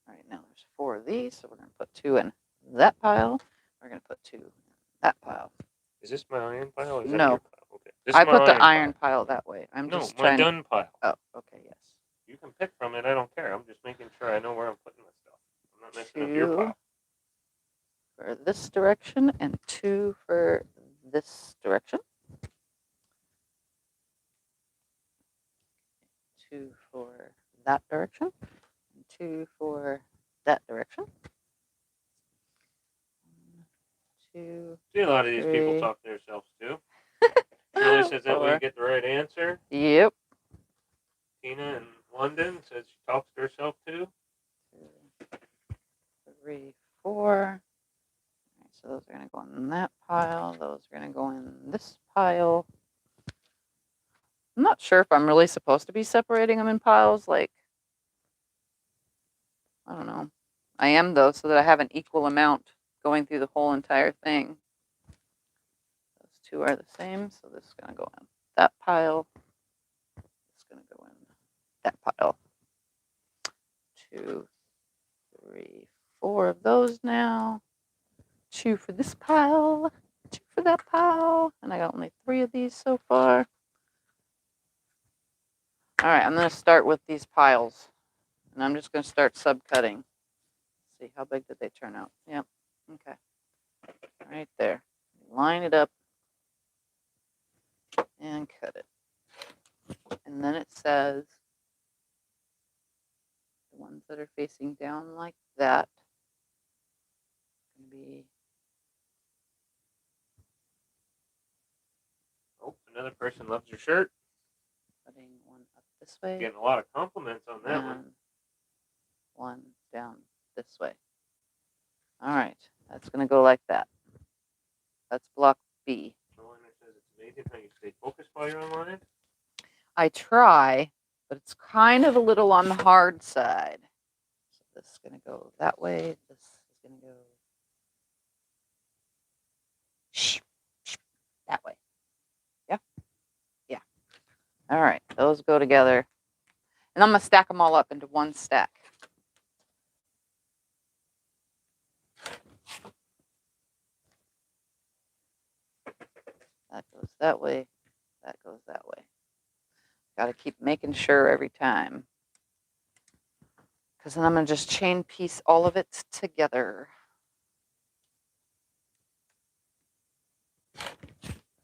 right, now there's 4 of these, so we're going to put 2 in that pile. We're going to put 2 in that pile. Is this my iron pile? Or is No. that your pile? Okay. This I is my put the iron pile that way. I'm just my trying. done pile. Oh, okay, yes. You can pick from it. I don't care. I'm just making sure I know where I'm putting my stuff. I'm not messing up 2 your pile. for this direction and 2 for this direction. 2 for that direction. And 2 for that direction. 2. See, a lot of these people talk to themselves too. Julie says that way you get the right answer. Yep. Tina in London says she talks to herself too. 2, 3, 4. All right, so those are going to go in that pile. Those are going to go in this pile. I'm not sure if I'm really supposed to be separating them in piles. Like, I don't know. I am, though, so that I have an equal amount going through the whole entire thing. Those 2 are the same, so this is going to go in that pile. It's going to go in that pile. 2, 3, 4 of those now. 2 for this pile. 2 for that pile. And I got only 3 of these so far. All right, I'm going to start with these piles. And I'm just going to start subcutting. See, how big did they turn out? Yep. Okay. Right there. Line it up and cut it. And then it says the ones that are facing down like that can be. Oh, another person loves your shirt. Putting 1 up this way. Getting a lot of compliments on that one. 1 down this way. All right, that's going to go like that. That's block B. Someone that says it's amazing how you stay focused while you're online. I try, but it's kind of a little on the hard side. So this is going to go that way. This is going to go that way. Yeah? Yeah. All right, those go together. And I'm going to stack them all up into one stack. That goes that way. That goes that way. Got to keep making sure every time. Because then I'm going to just chain piece all of it together.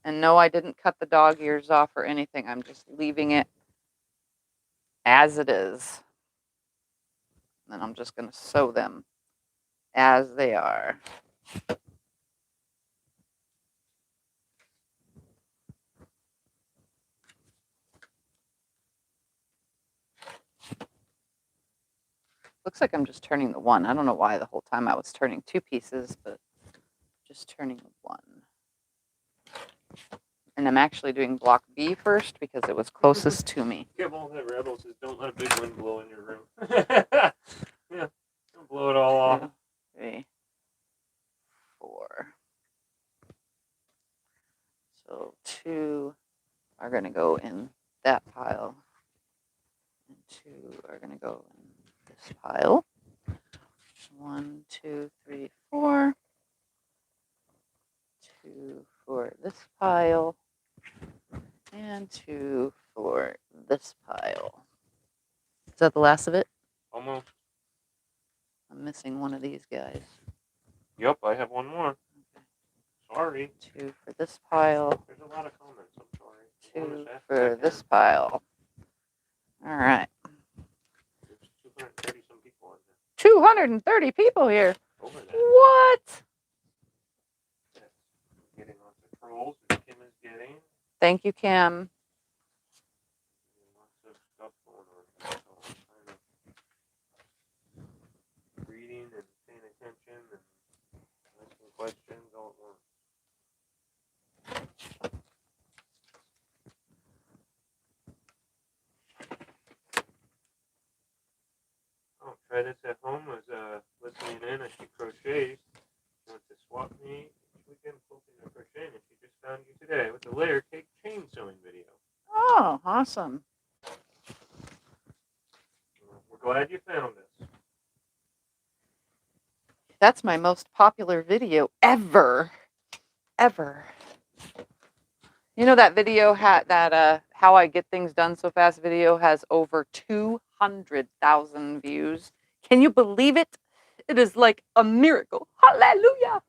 And no, I didn't cut the dog ears off or anything. I'm just leaving it as it is. And I'm just going to sew them as they are. Looks like I'm just turning the one. I don't know why the whole time I was turning two pieces, but just turning one. And I'm actually doing block B first because it was closest to me. Yeah, well, that Rebel says don't let a big wind blow in your room. Yeah, don't blow it all off. 2, 3, 4. So 2 are going to go in that pile. And 2 are going to go in this pile. 1, 2, 3, 4. 2 for this pile. And 2 for this pile. Is that the last of it? Almost. I'm missing one of these guys. Yep, I have one more. Sorry. 2 for this pile. There's a lot of comments. I'm sorry. 2 for this pile. All right. There's 230 some people in there. 230 people here. Over that. What? Getting lots of trolls that Kim is getting. Thank you, Kim. Lots of stuff going on. So I'm kind of reading and paying attention and asking questions all at once. Oh, try this at home. I was listening in as she crochets. She wants to swap me each weekend quilting and crocheting, and she just found you today with the layer cake chain sewing video. Oh, awesome. We're glad you found us. That's my most popular video ever. Ever. You know that video had that how I get things done so fast video has over 200,000 views. Can you believe it? It is like a miracle. Hallelujah.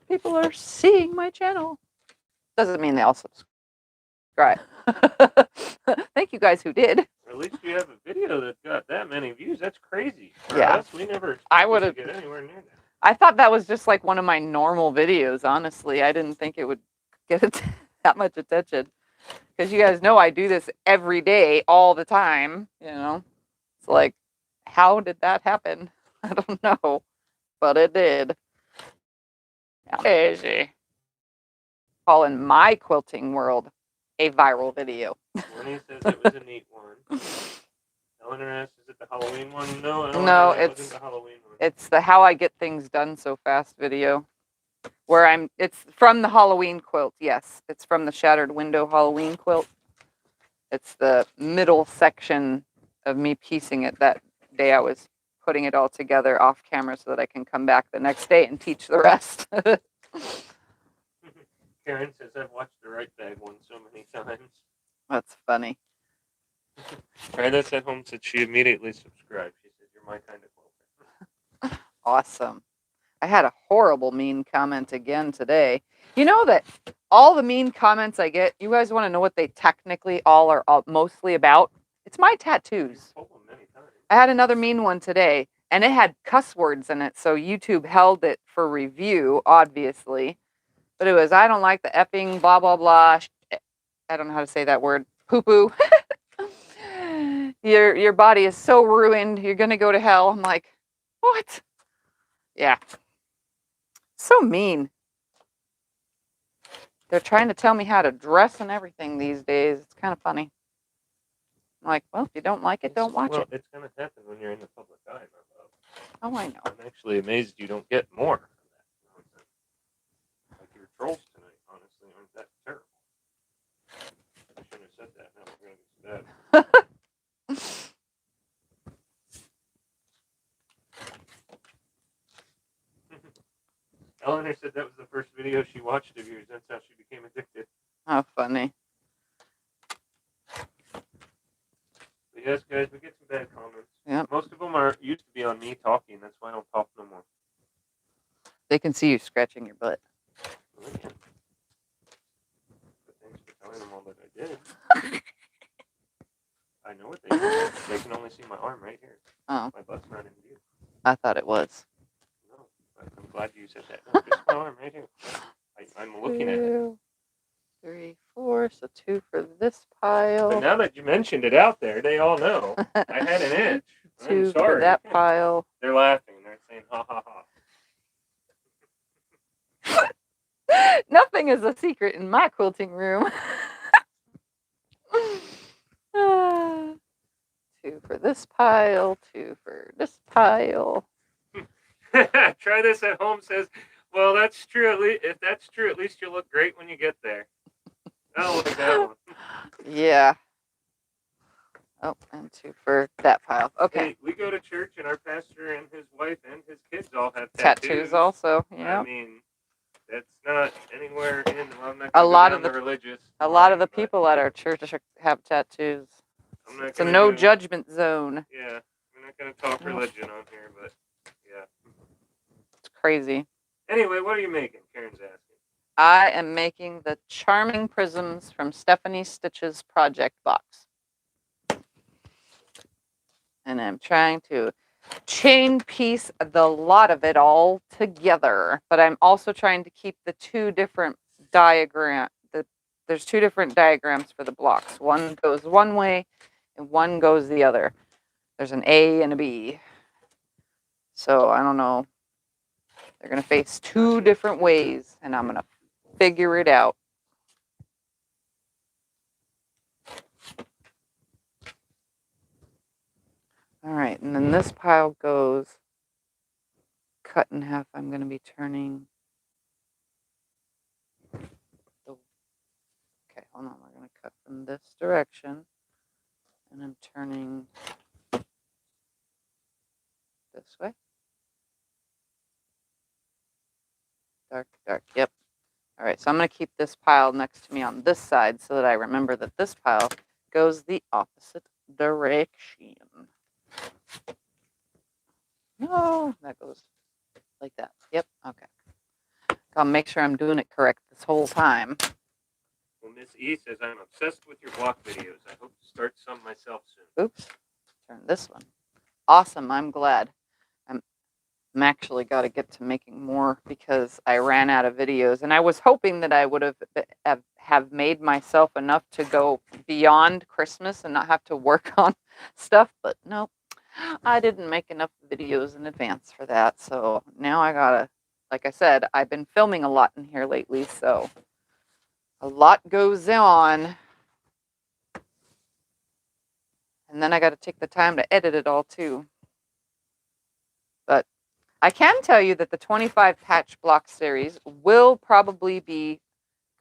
People are seeing my channel. Doesn't mean they all subscribe. Thank you guys who did. Or at least you have a video that got that many views. That's crazy. For Yeah. us, we never I would have get anywhere near that. I thought that was just like one of my normal videos, honestly. I didn't think it would get that much attention. Because you guys know I do this every day, all the time. You know, it's like, how did that happen? I don't know, but it did. Crazy. Calling my quilting world a viral video. Lenny says it was a neat one. Eleanor asks, is it the Halloween one? No, Eleanor, No, that it's wasn't the Halloween one. It's the how I get things done so fast video. Where it's from the Halloween quilt, yes. It's from the Shattered Window Halloween quilt. It's the middle section of me piecing it that day. I was putting it all together off camera so that I can come back the next day and teach the rest. Karen says, I've watched the right bag one so many times. That's funny. Brandis at home said she immediately subscribed. She said, you're my kind of quilter. Awesome. I had a horrible mean comment again today. You know that all the mean comments I get, you guys want to know what they technically all are mostly about? It's my tattoos. I had another mean one today, and it had cuss words in it, so YouTube held it for review, obviously. But it was, I don't like the effing blah, blah, blah. I don't know how to say that word. Poo-poo. Your body is so ruined. You're going to go to hell. I'm like, what? Yeah. So mean. They're trying to tell me how to dress and everything these days. It's kind of funny. I'm like, well, if you don't like it, don't watch it. It's going to happen when you're in the public eye, my love. Oh, I know. I'm actually amazed you don't get more of that nonsense. Like your trolls tonight, honestly, aren't that terrible. I shouldn't have said that. Now we're going to get sad. Eleanor said that was the first video she watched of yours. That's how she became addicted. How funny. But yes, guys, we get some bad comments. Yep. Most of them used to be on me talking. That's why I don't talk no more. They can see you scratching your butt. Well, they can. But thanks for telling them all that I did. I know what they do. They can only see my arm right here. Oh. My butt's not in view. I thought it was. No, but I'm glad you said that. No, just my arm right here. I'm looking at it. 2, 3, 4. So 2 for this pile. But now that you mentioned it out there, they all know. I had an itch. 2 I'm sorry. for that pile. They're laughing. They're saying, ha, ha, ha. Nothing is a secret in my quilting room. 2 for this pile, 2 for this pile. Try this at home says, well, that's true. If that's true, at least you'll look great when you get there. I'll look at that one. Yeah. Oh, and 2 for that pile. Okay. Hey, we go to church, and our pastor and his wife and his kids all have Tattoos also. Yeah. I mean, that's not anywhere in. Well, I'm not A lot go of the religious. A lot of the people at our church have tattoos. It's a no judgment zone. Yeah, we're not going to talk religion on here, but yeah. It's crazy. Anyway, what are you making? Karen's asking. I am making the Charming Prisms from Stephanie Stitch's project box. And I'm trying to chain piece the lot of it all together. But I'm also trying to keep the 2 different diagrams. There's 2 different diagrams for the blocks. One goes one way and one goes the other. There's an A and a B. So I don't know. They're going to face 2 different ways, and I'm going to figure it out. All right, and then this pile goes cut in half. I'm going to be turning. Okay, hold on. We're going to cut from this direction, and I'm turning this way. Dark, dark. Yep. All right, so I'm going to keep this pile next to me on this side so that I remember that this pile goes the opposite direction. No, that goes like that. Yep, okay. I'll make sure I'm doing it correct this whole time. Well, Miss E says, I'm obsessed with your block videos. I hope to start some myself soon. Oops, turn this one. Awesome, I'm glad. I'm actually got to get to making more because I ran out of videos, and I was hoping that I would have made myself enough to go beyond Christmas and not have to work on stuff, but nope, I didn't make enough videos in advance for that. So now I gotta, like I said, I've been filming a lot in here lately, so a lot goes on, and then I got to take the time to edit it all too. But I can tell you that the 25 patch block series will probably be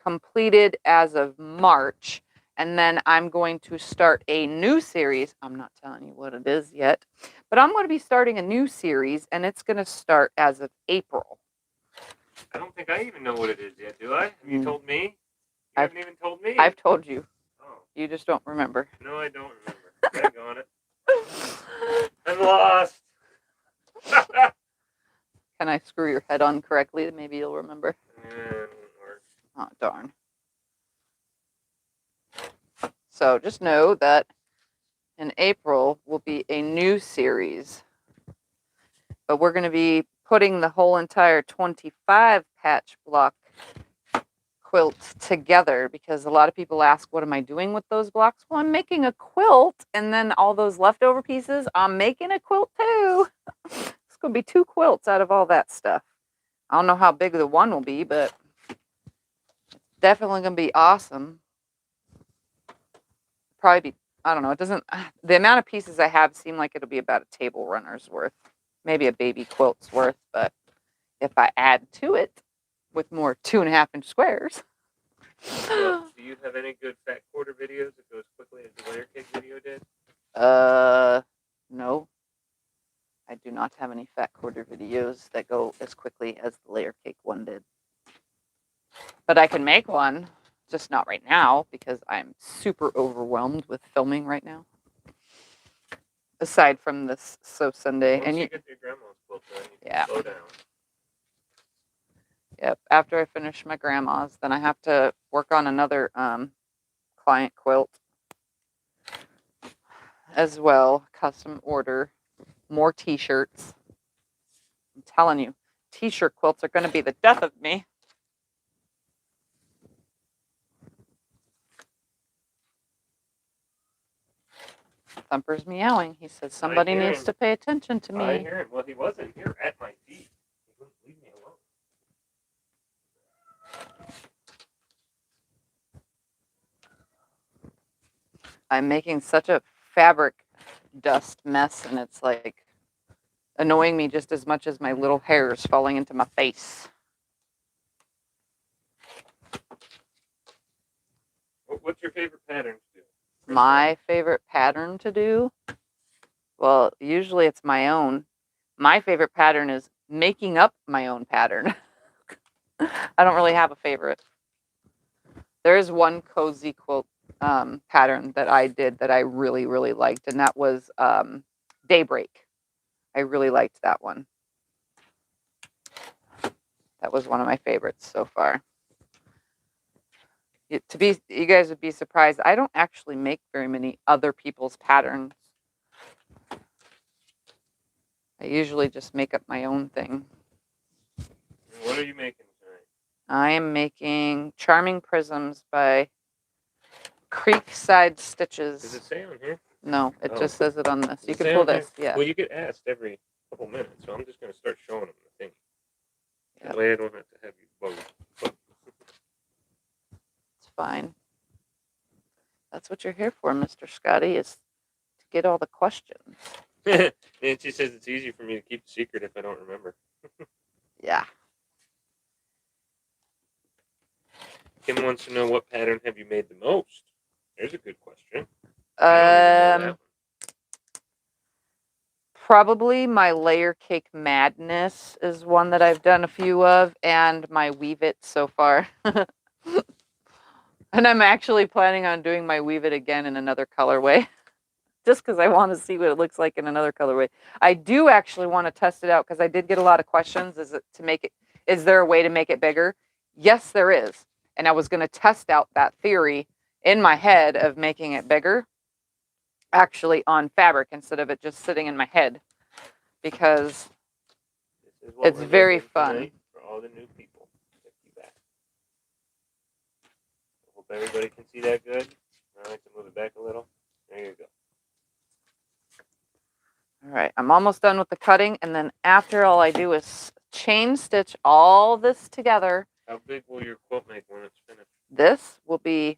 completed as of March. And then I'm going to start a new series. I'm not telling you what it is yet, but I'm going to be starting a new series, and it's going to start as of April. I don't think I even know what it is yet, do I? Have you told me? You haven't even told me. I've told you. Oh. You just don't remember. No, I don't remember. Dang on it. I'm lost. Can I screw your head on correctly? Maybe you'll remember. Yeah, it won't work. Oh, darn. So just know that in April will be a new series. But we're going to be putting the whole entire 25 patch block quilt together because a lot of people ask, what am I doing with those blocks? Well, I'm making a quilt, and then all those leftover pieces, I'm making a quilt too. It's going to be 2 quilts out of all that stuff. I don't know how big the one will be, but it's definitely going to be awesome. Probably be, I don't know, it doesn't, the amount of pieces I have seem like it'll be about a table runner's worth, maybe a baby quilt's worth, but if I add to it with more 2.5-inch squares. Well, do you have any good fat quarter videos that goes quickly as the layer cake video did? No. I do not have any fat quarter videos that go as quickly as the layer cake one did. But I can make one, just not right now because I'm super overwhelmed with filming right now. Aside from this Sew Sunday. Once and you get your grandma's quilt done, you can yeah. slow down. Yep. After I finish my grandma's, then I have to work on another client quilt as well. Custom order. More t-shirts. I'm telling you, t-shirt quilts are going to be the death of me. Thumper's meowing. He says somebody needs to pay attention to me. I hear him. Well, he wasn't here at my feet. He wouldn't leave me alone. I'm making such a fabric dust mess, and it's like annoying me just as much as my little hairs falling into my face. What's your favorite pattern to do? My favorite pattern to do? Well, usually it's my own. My favorite pattern is making up my own pattern. I don't really have a favorite. There is one cozy quilt pattern that I did that I really, really liked, and that was Daybreak. I really liked that one. That was one of my favorites so far. You guys would be surprised. I don't actually make very many other people's patterns. I usually just make up my own thing. What are you making tonight? I am making Charming Prisms by Creekside Stitches. Does it say on here? No, it just says it on this. You can pull this. Yeah. Well, you get asked every couple minutes, so I'm just going to start showing them the thing. That way I don't have to have you both. It's fine. That's what you're here for, Mr. Scotty, is to get all the questions. And she says it's easy for me to keep a secret if I don't remember. Yeah. Kim wants to know, what pattern have you made the most? There's a good question. Probably my Layer Cake Madness is one that I've done a few of, and my Weave It so far. And I'm actually planning on doing my Weave It again in another colorway, just because I want to see what it looks like in another colorway. I do actually want to test it out because I did get a lot of questions. Is there a way to make it bigger? Yes, there is. And I was going to test out that theory in my head of making it bigger, actually on fabric instead of it just sitting in my head, because it's very fun. For all the new people. Hope everybody can see that good. I like to move it back a little. There you go. All right, I'm almost done with the cutting, and then after, all I do is chain stitch all this together. How big will your quilt make when it's finished? This will be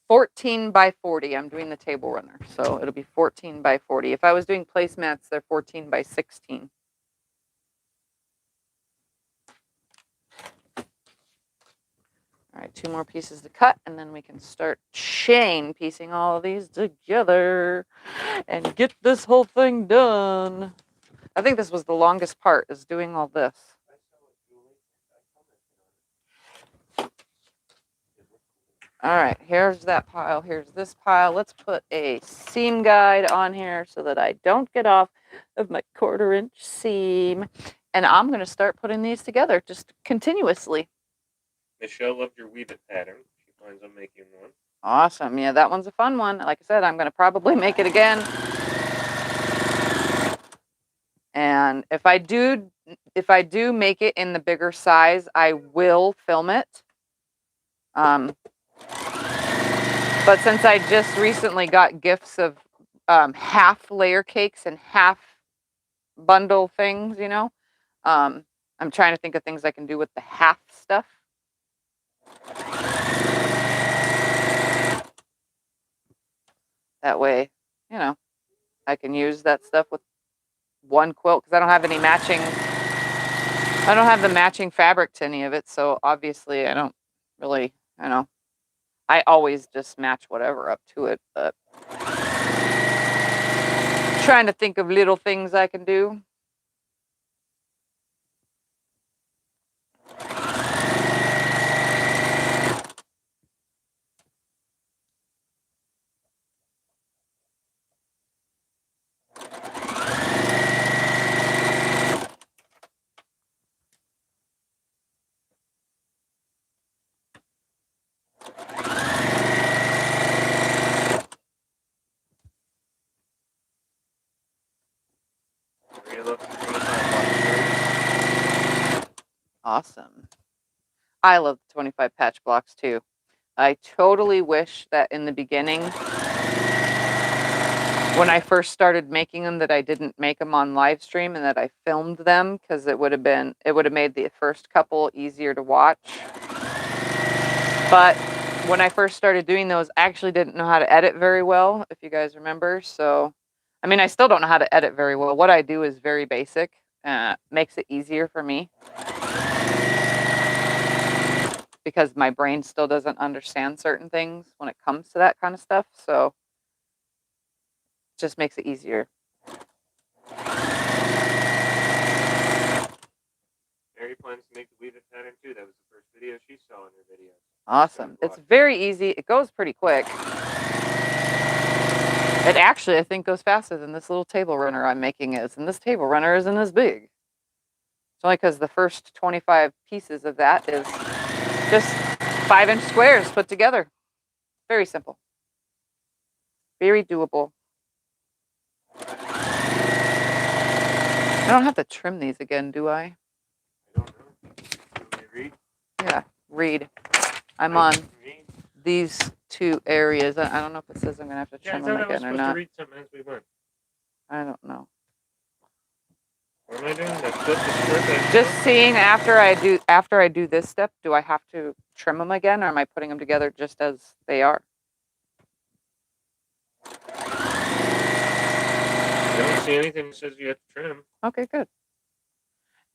14 by 40. I'm doing the table runner, so it'll be 14 by 40. If I was doing placemats, they're 14 by 16. All right, 2 more pieces to cut, and then we can start chain piecing all of these together and get this whole thing done. I think this was the longest part, is doing all this. All right, here's that pile. Here's this pile. Let's put a seam guide on here so that I don't get off of my 1/4 inch seam. And I'm going to start putting these together just continuously. Michelle loved your Weave It pattern. She plans on making one. Awesome. Yeah, that one's a fun one. Like I said, I'm going to probably make it again. And if I do make it in the bigger size, I will film it. But since I just recently got gifts of half layer cakes and half bundle things, you know, I'm trying to think of things I can do with the half stuff. That way, you know, I can use that stuff with one quilt because I don't have any matching. I don't have the matching fabric to any of it, so obviously I don't really, you know, I always just match whatever up to it, but Trying to think of little things I can do. Awesome. I love the 25 patch blocks too. I totally wish that in the beginning, when I first started making them, that I didn't make them on live stream and that I filmed them, because it would have made the first couple easier to watch. But when I first started doing those, I actually didn't know how to edit very well, if you guys remember. So, I mean, I still don't know how to edit very well. What I do is very basic. Makes it easier for me, because my brain still doesn't understand certain things when it comes to that kind of stuff. So it just makes it easier. Mary plans to make the weave it pattern too. That was the first video she saw in her video. Awesome. It's very easy. It goes pretty quick. It actually, I think, goes faster than this little table runner I'm making is. And this table runner isn't as big. It's only because the first 25 pieces of that is just 5-inch squares put together. Very simple. Very doable. I don't have to trim these again, do I? I don't know. Can we read? Yeah, read. I'm on these 2 areas. I don't know if it says I'm going to have to trim them again or not. To read something as we went. I don't know. What am I doing? Flip the strip. Just seeing after I do this step, do I have to trim them again, or am I putting them together just as they are? I don't see anything that says you have to trim. Okay, good.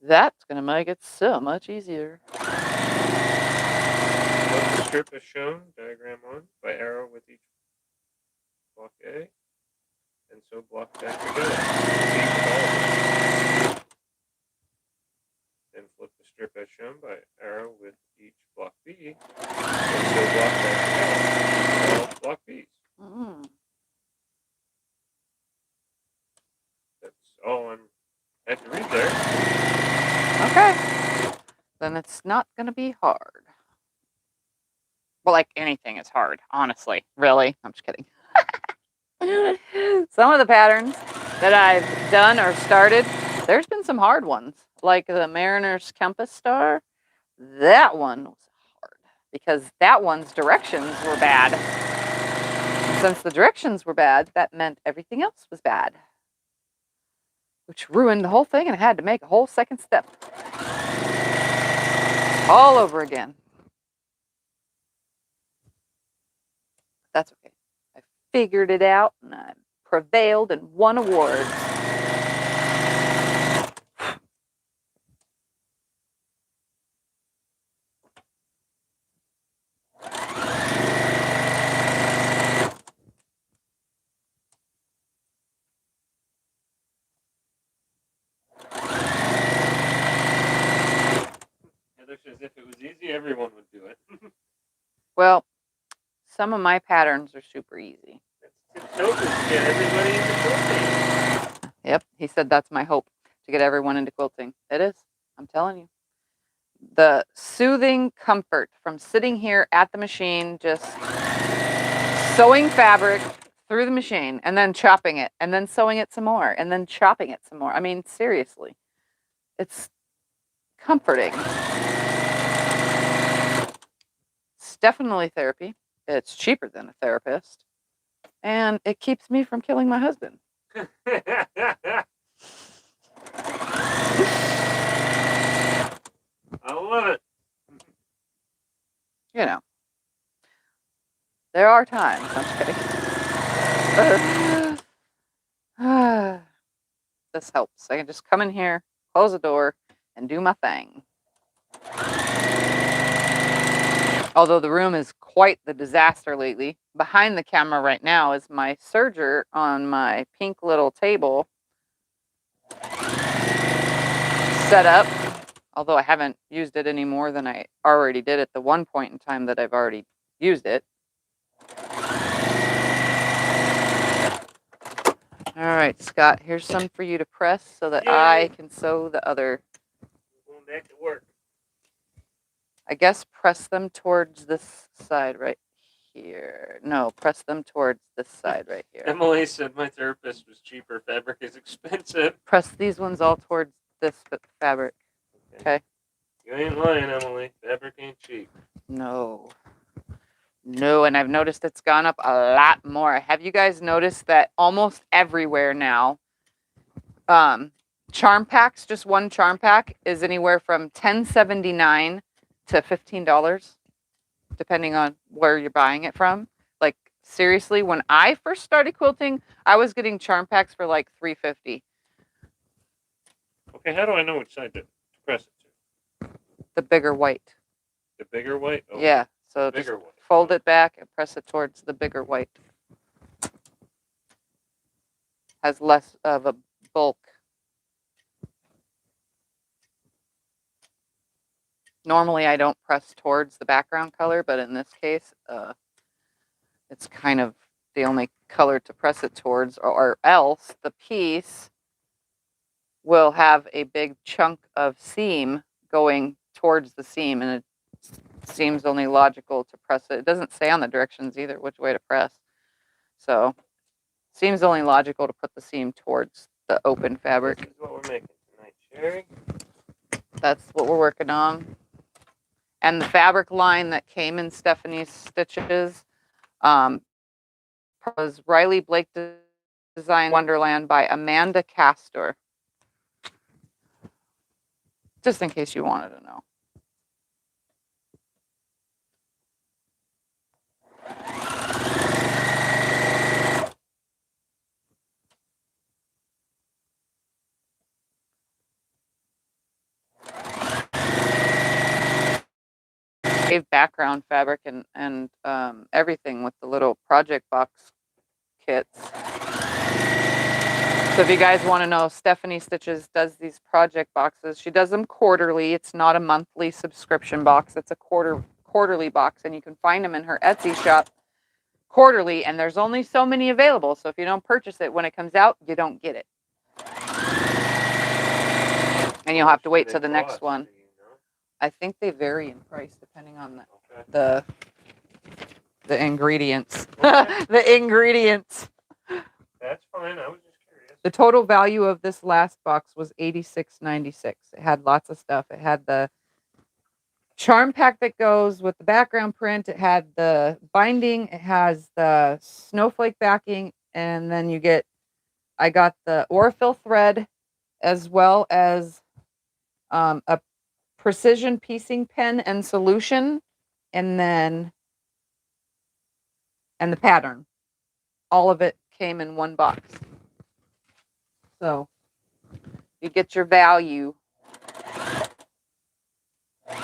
That's going to make it so much easier. Flip the strip as shown, diagram 1, by arrow with each block A, and sew block back together. Then flip the strip as shown by arrow with each block B, and sew block back together. All block Bs. That's all I have to read there. Okay. Then it's not going to be hard. Well, like anything is hard, honestly. Really? I'm just kidding. Some of the patterns that I've done or started, there's been some hard ones. Like the Mariner's Compass Star. That one was hard because that one's directions were bad. And since the directions were bad, that meant everything else was bad, which ruined the whole thing, and I had to make a whole second step all over again. That's okay. I figured it out, and I prevailed and won awards. Heather says if it was easy, everyone would do it. Well, some of my patterns are super easy. Get everybody into quilting. Yep, he said that's my hope, to get everyone into quilting. It is. I'm telling you. The soothing comfort from sitting here at the machine, just sewing fabric through the machine and then chopping it and then sewing it some more and then chopping it some more. I mean, seriously, it's comforting. It's definitely therapy. It's cheaper than a therapist. And it keeps me from killing my husband. I love it. You know, there are times. I'm kidding. This helps. I can just come in here, close the door, and do my thing. Although the room is quite the disaster lately. Behind the camera right now is my serger on my pink little table set up. Although I haven't used it any more than I already did at the one point in time that I've already used it. All right, Scott, here's some for you to press so that I can sew the other. Going back to work. I guess press them towards this side right here. No, press them towards this side right here. Emily said my therapist was cheaper. Fabric is expensive. Press these ones all towards this fabric. Okay. You ain't lying, Emily. Fabric ain't cheap. No. No, and I've noticed it's gone up a lot more. Have you guys noticed that almost everywhere now, charm packs, just one charm pack, is anywhere from $10.79 to $15, depending on where you're buying it from. Like, seriously, when I first started quilting, I was getting charm packs for like $3.50. Okay, how do I know which side to press it to? The bigger white. The bigger white? Oh, yeah, so just fold it back and press it towards the bigger white. Has less of a bulk. Normally I don't press towards the background color, but in this case, it's kind of the only color to press it towards, or else the piece will have a big chunk of seam going towards the seam, and it seems only logical to press it. It doesn't say on the directions either which way to press. So seems only logical to put the seam towards the open fabric. This is what we're making tonight, Sherry. That's what we're working on. And the fabric line that came in Stephanie's stitches was Riley Blake Design Wonderland by Amanda Castor. Just in case you wanted to know. Background fabric and everything with the little project box kits. So if you guys want to know, Stephanie Stitches does these project boxes. She does them quarterly. It's not a monthly subscription box. It's a quarterly box, and you can find them in her Etsy shop quarterly, and there's only so many available. So if you don't purchase it when it comes out, you don't get it. And you'll have to wait till the next one. I think they vary in price depending on the ingredients. Okay. The ingredients. That's fine. I was just curious. The total value of this last box was $86.96. It had lots of stuff. It had the charm pack that goes with the background print. It had the binding. It has the snowflake backing, and then I got the Aurifil thread as well as a precision piecing pen and solution, and the pattern. All of it came in one box. So you get your value. The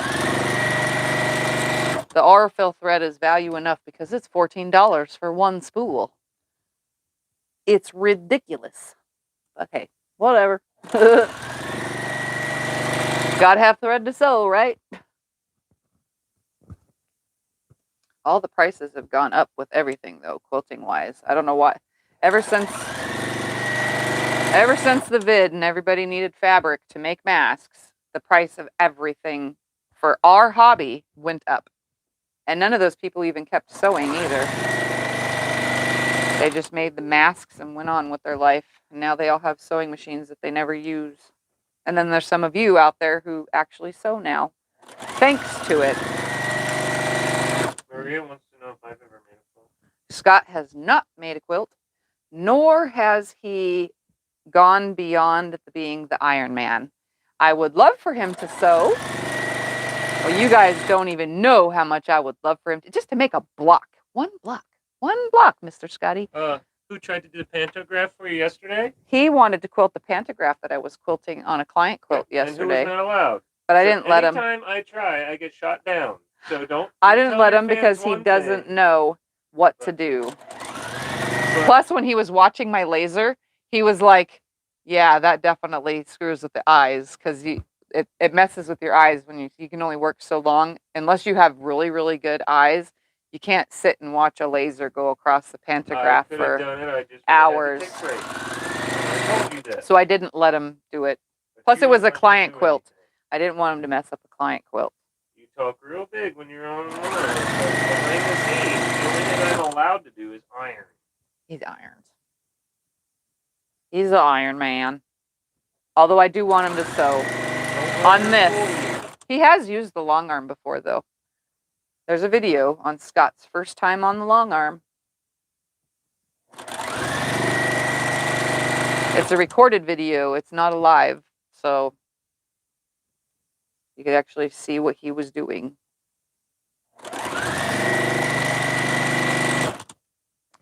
Aurifil thread is value enough because it's $14 for one spool. It's ridiculous. Okay, whatever. Gotta have thread to sew, right? All the prices have gone up with everything, though, quilting wise. I don't know why. Ever since the vid and everybody needed fabric to make masks, the price of everything for our hobby went up. And none of those people even kept sewing either. They just made the masks and went on with their life. And now they all have sewing machines that they never use. And then there's some of you out there who actually sew now, thanks to it. Maria wants to know if I've ever made a quilt. Scott has not made a quilt, nor has he gone beyond being the Iron Man. I would love for him to sew. Well, you guys don't even know how much I would love for him just to make a block. One block, Mr. Scotty. Who tried to do the pantograph for you yesterday? He wanted to quilt the pantograph that I was quilting on a client quilt yesterday. And who was not allowed? But I didn't let him. Anytime I try, I get shot down. So don't. I didn't let him fans because he one doesn't thing, know what to do. Plus, when he was watching my laser, he was like, yeah, that definitely screws with the eyes because it messes with your eyes when you can only work so long. Unless you have really, really good eyes, you can't sit and watch a laser go across the pantograph for hours. I told you that. So I didn't let him do it. Plus, it was a client quilt. I didn't want him to mess up a client quilt. You talk real big when you're online, but behind the scenes, the only thing I'm allowed to do is iron. He's irons. He's an Iron Man. Although I do want him to sew on this. He has used the long arm before, though. There's a video on Scott's first time on the long arm. It's a recorded video. It's not a live, so you could actually see what he was doing.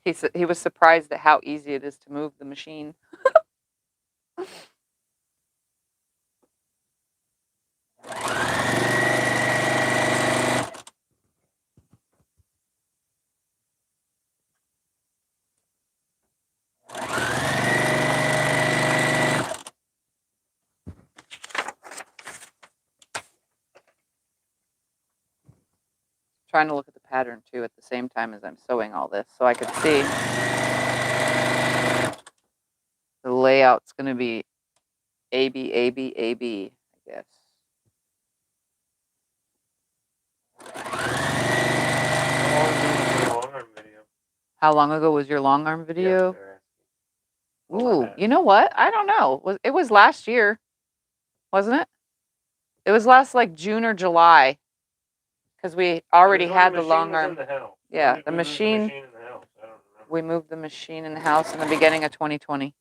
He was surprised at how easy it is to move the machine. Trying to look at the pattern too at the same time as I'm sewing all this so I could see. The layout's going to be A, B, A, B, A, B, I guess. How long ago was your long arm video? Ooh, you know what? I don't know. It was last year, wasn't it? It was last like June or July, because we already had the long arm. Yeah, the machine. We moved the machine in the house in the beginning of 2020.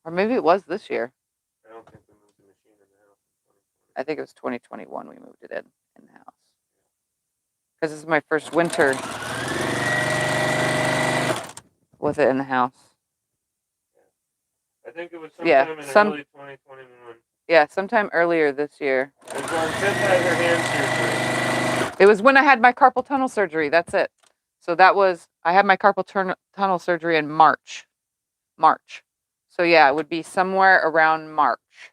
Or maybe it was this year. I don't think we moved the machine in the house. I think it was 2021 we moved it in the house. Because this is my first winter with it in the house. I think it was sometime in early 2021. Yeah, sometime earlier this year. It was when Tiff had her hand surgery. It was when I had my carpal tunnel surgery. That's it. So I had my carpal tunnel surgery in March. So yeah, it would be somewhere around March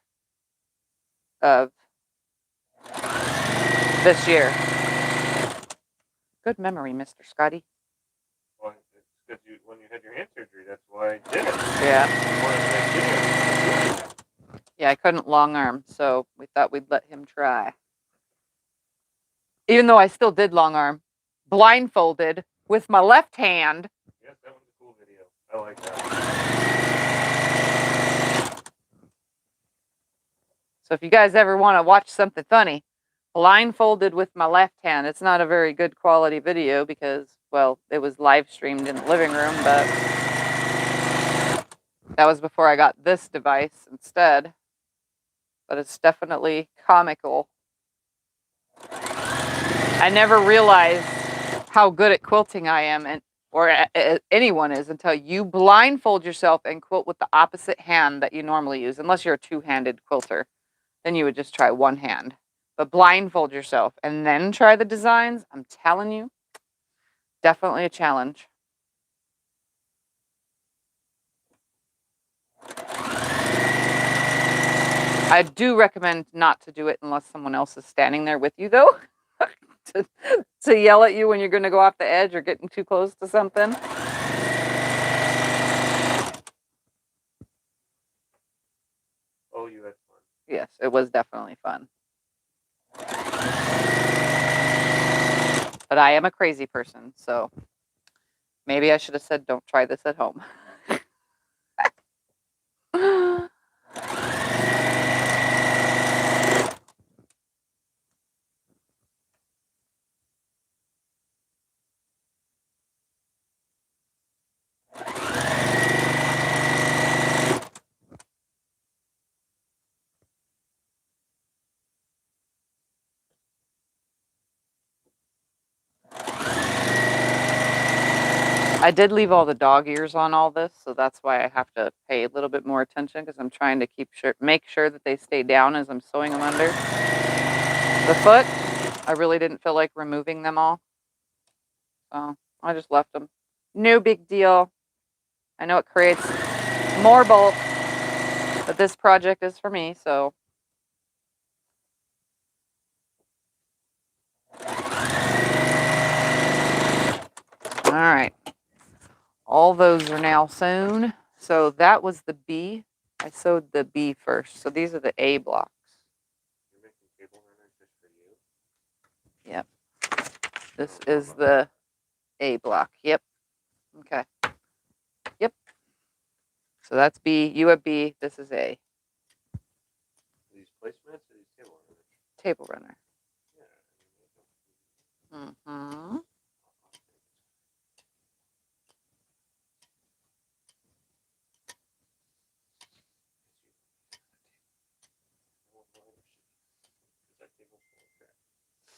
of this year. Good memory, Mr. Scotty. Well, it's because when you had your hand surgery, that's why I did it. Yeah. Yeah, I couldn't long arm, so we thought we'd let him try. Even though I still did long arm, blindfolded with my left hand. Yes, that was a cool video. I like that. So if you guys ever want to watch something funny, blindfolded with my left hand. It's not a very good quality video because, well, it was live streamed in the living room, but that was before I got this device instead. But it's definitely comical. I never realized how good at quilting I am, or anyone is, until you blindfold yourself and quilt with the opposite hand that you normally use, unless you're a two-handed quilter. Then you would just try one hand. But blindfold yourself and then try the designs. I'm telling you, definitely a challenge. I do recommend not to do it unless someone else is standing there with you, though, to yell at you when you're going to go off the edge or getting too close to something. Oh, you had fun. Yes, it was definitely fun. But I am a crazy person, so maybe I should have said, don't try this at home. I did leave all the dog ears on all this, so that's why I have to pay a little bit more attention because I'm trying to make sure that they stay down as I'm sewing them under. The foot, I really didn't feel like removing them all, so I just left them. No big deal. I know it creates more bulk, but this project is for me, so. All right. All those are now sewn. So that was the B. I sewed the B first. So these are the A blocks. You're making table runners just for you? Yep. This is the A block. Yep. Okay. Yep. So that's B. You have B. This is A. These placemats or these table runners? Table runner. Yeah. Mm-hmm.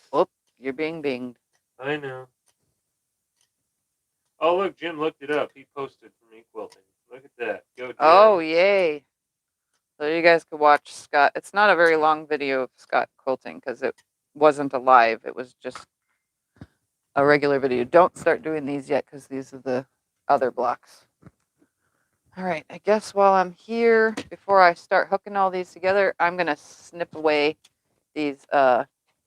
Whoop. You're being binged. I know. Oh, look, Jim looked it up. He posted for me quilting. Look at that. Go, Jim. Oh, yay. So you guys could watch Scott. It's not a very long video of Scott quilting because it wasn't a live. It was just a regular video. Don't start doing these yet because these are the other blocks. All right, I guess while I'm here, before I start hooking all these together, I'm going to snip away these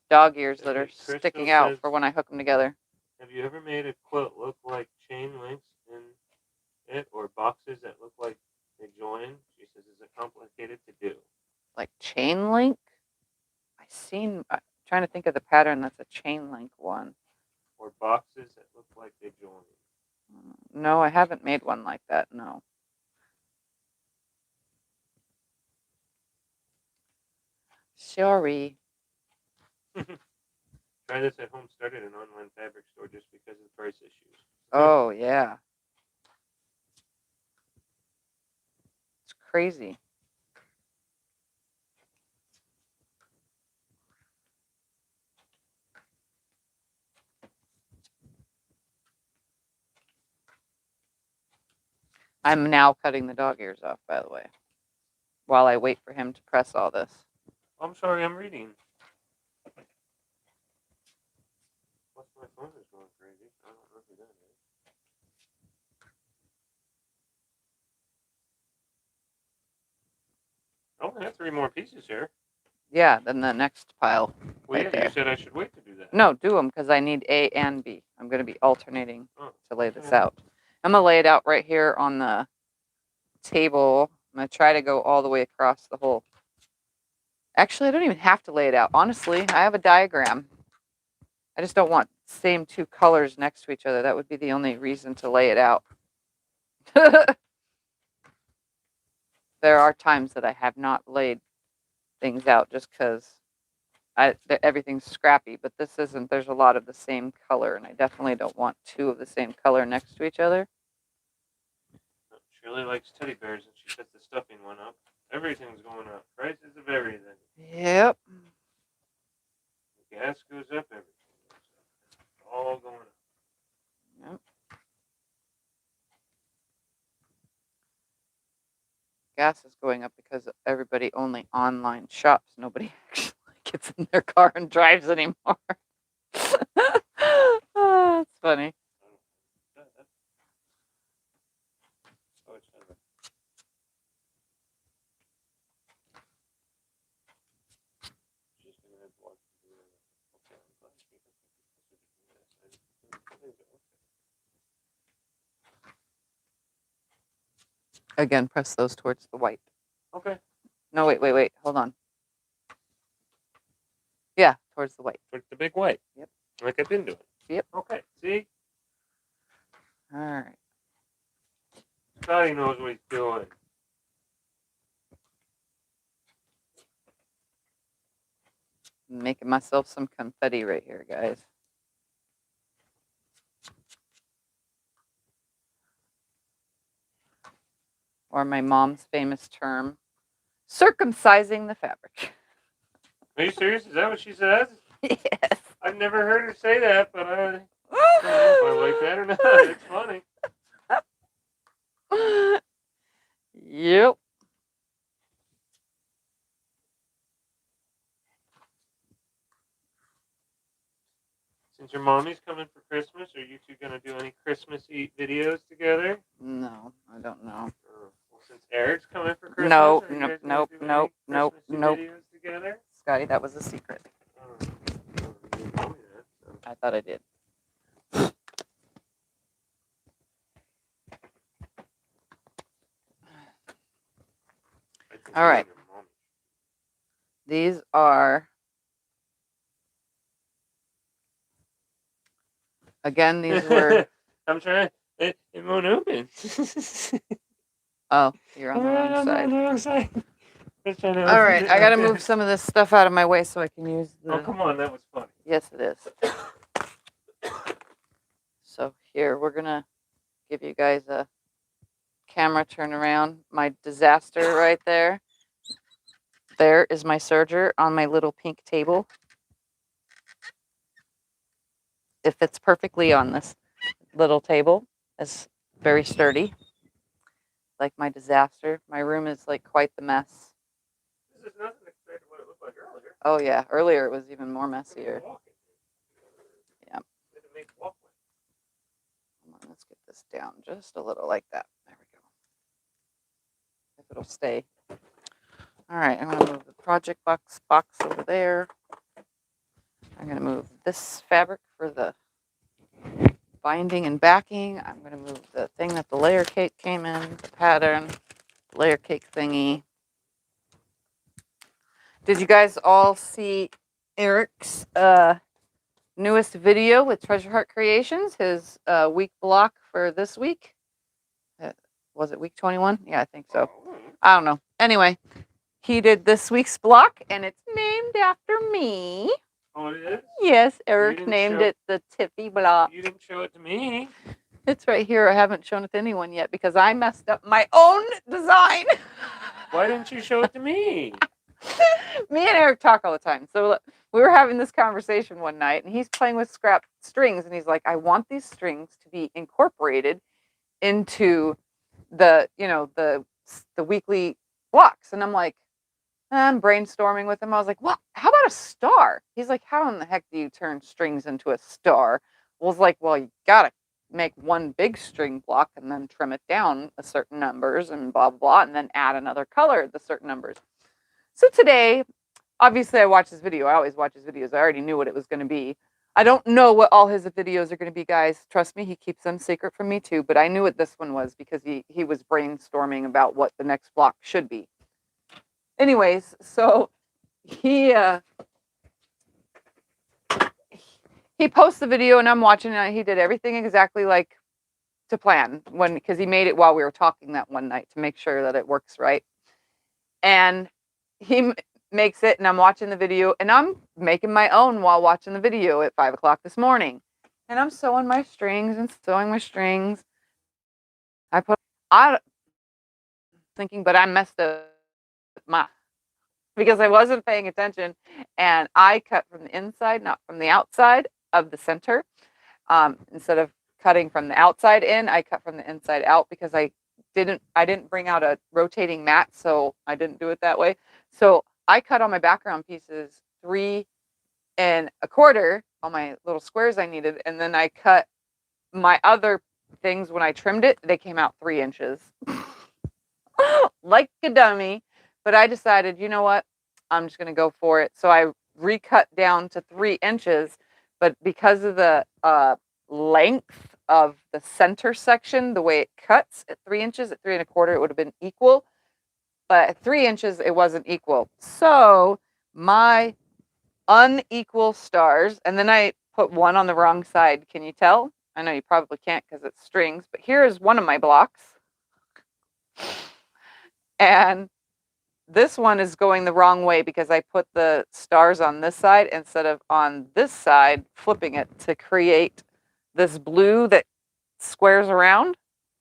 dog ears that are sticking out for when I hook them together. Have you ever made a quilt look like chain links in it or boxes that look like they join? She says, is it complicated to do? Like chain link? I'm trying to think of the pattern that's a chain link one. Or boxes that look like they join. No, I haven't made one like that, no. Sorry. Try this at home. Started an online fabric store just because of the price issues. Oh, yeah. It's crazy. I'm now cutting the dog ears off, by the way, while I wait for him to press all this. I'm sorry, I'm reading. Plus, my phone is going crazy. I don't know who that is. I only have 3 more pieces here. Yeah, then the next pile. Well, right yeah, there. you said I should wait to do that. No, do them because I need A and B. I'm going to be alternating to lay this okay. out. I'm going to lay it out right here on the table. I'm going to try to go all the way across the whole. Actually, I don't even have to lay it out. Honestly, I have a diagram. I just don't want the same 2 colors next to each other. That would be the only reason to lay it out. There are times that I have not laid things out just because everything's scrappy, but this isn't. There's a lot of the same color, and I definitely don't want 2 of the same color next to each other. Shirley likes teddy bears, and she says the stuffing went up. Everything's going up. Prices of everything. Yep. The gas goes up, everything goes up. It's all going up. Yep. Gas is going up because everybody only online shops. Nobody actually gets in their car and drives anymore. Oh, that's funny. Again, press those towards the white. Okay. No, wait. Hold on. Yeah, towards the white. Towards the big white. Yep. Like I've been doing. Yep. Okay. See? All right. Scotty knows what he's doing. I'm making myself some confetti right here, guys. Or my mom's famous term, circumcising the fabric. Are you serious? Is that what she says? Yes. I've never heard her say that, but I don't know if I like that or not. It's funny. Is your mommy's coming for Christmas? Are you two going to do any Christmas videos together? No, I don't know. Well, since Eric's coming for Christmas, No, are you nope, guys nope, gonna do nope, any nope, Christmassy nope. videos together? Scotty, that was a secret. Oh, you didn't tell me that, so. I thought I did. All right. These are, again, these were. I'm trying. It won't open. Oh, you're on the wrong I'm side. on the wrong side. All right, I got to move some of this stuff out of my way so I can use the. Oh, come on, that was funny. Yes, it is. So here, we're going to give you guys a camera turnaround. My disaster right there. There is my serger on my little pink table. It fits perfectly on this little table. It's very sturdy. Like my disaster. My room is like quite the mess. This is nothing compared to what it looked like earlier. Oh yeah, earlier it was even more messier. Yeah. Hold on, let's get this down just a little like that. There we go. If it'll stay. All right, I'm gonna move the project box over there. I'm gonna move this fabric for the binding and backing. I'm gonna move the thing that the layer cake came in, the pattern, layer cake thingy. Did you guys all see Eric's newest video with Treasure Heart Creations? His week block for this week? Was it week 21? Yeah, I think so. I don't know. Anyway, he did this week's block, and it's named after me. Oh, it is? Yes, Eric named it the Tiffy block. You didn't show it to me. It's right here. I haven't shown it to anyone yet because I messed up my own design. Why didn't you show it to me? Me and Eric talk all the time. So we were having this conversation one night, and he's playing with scrap strings, and he's like, I want these strings to be incorporated into the, the weekly blocks. And I'm like, I'm brainstorming with him. I was like, what? How about a star? He's like, how in the heck do you turn strings into a star? I was like, well, you got to make one big string block and then trim it down a certain numbers and blah, blah, blah, and then add another color at the certain numbers. So today, obviously I watched this video. I always watch his videos. I already knew what it was going to be. I don't know what all his videos are going to be, guys. Trust me, he keeps them secret from me too, but I knew what this one was because he was brainstorming about what the next block should be. Anyways, so he posts the video and I'm watching it. He did everything exactly like to plan because he made it while we were talking that one night to make sure that it works right. And he makes it and I'm watching the video and I'm making my own while watching the video at 5 o'clock this morning. And I'm sewing my strings and sewing my strings. I thinking, but I messed up because I wasn't paying attention and I cut from the inside, not from the outside of the center. Instead of cutting from the outside in, I cut from the inside out because I didn't bring out a rotating mat, so I didn't do it that way. So I cut on my background pieces 3 1/4 on my little squares I needed, and then I cut my other things when I trimmed it, they came out 3 inches. Like a dummy. But I decided, you know what? I'm just going to go for it. So I recut down to 3 inches, but because of the length of the center section, the way it cuts at 3 inches, at 3 1/4, it would have been equal. But at 3 inches, it wasn't equal. So my unequal stars, and then I put one on the wrong side. Can you tell? I know you probably can't because it's strings, but here is one of my blocks. And this one is going the wrong way because I put the stars on this side instead of on this side, flipping it to create this blue that squares around,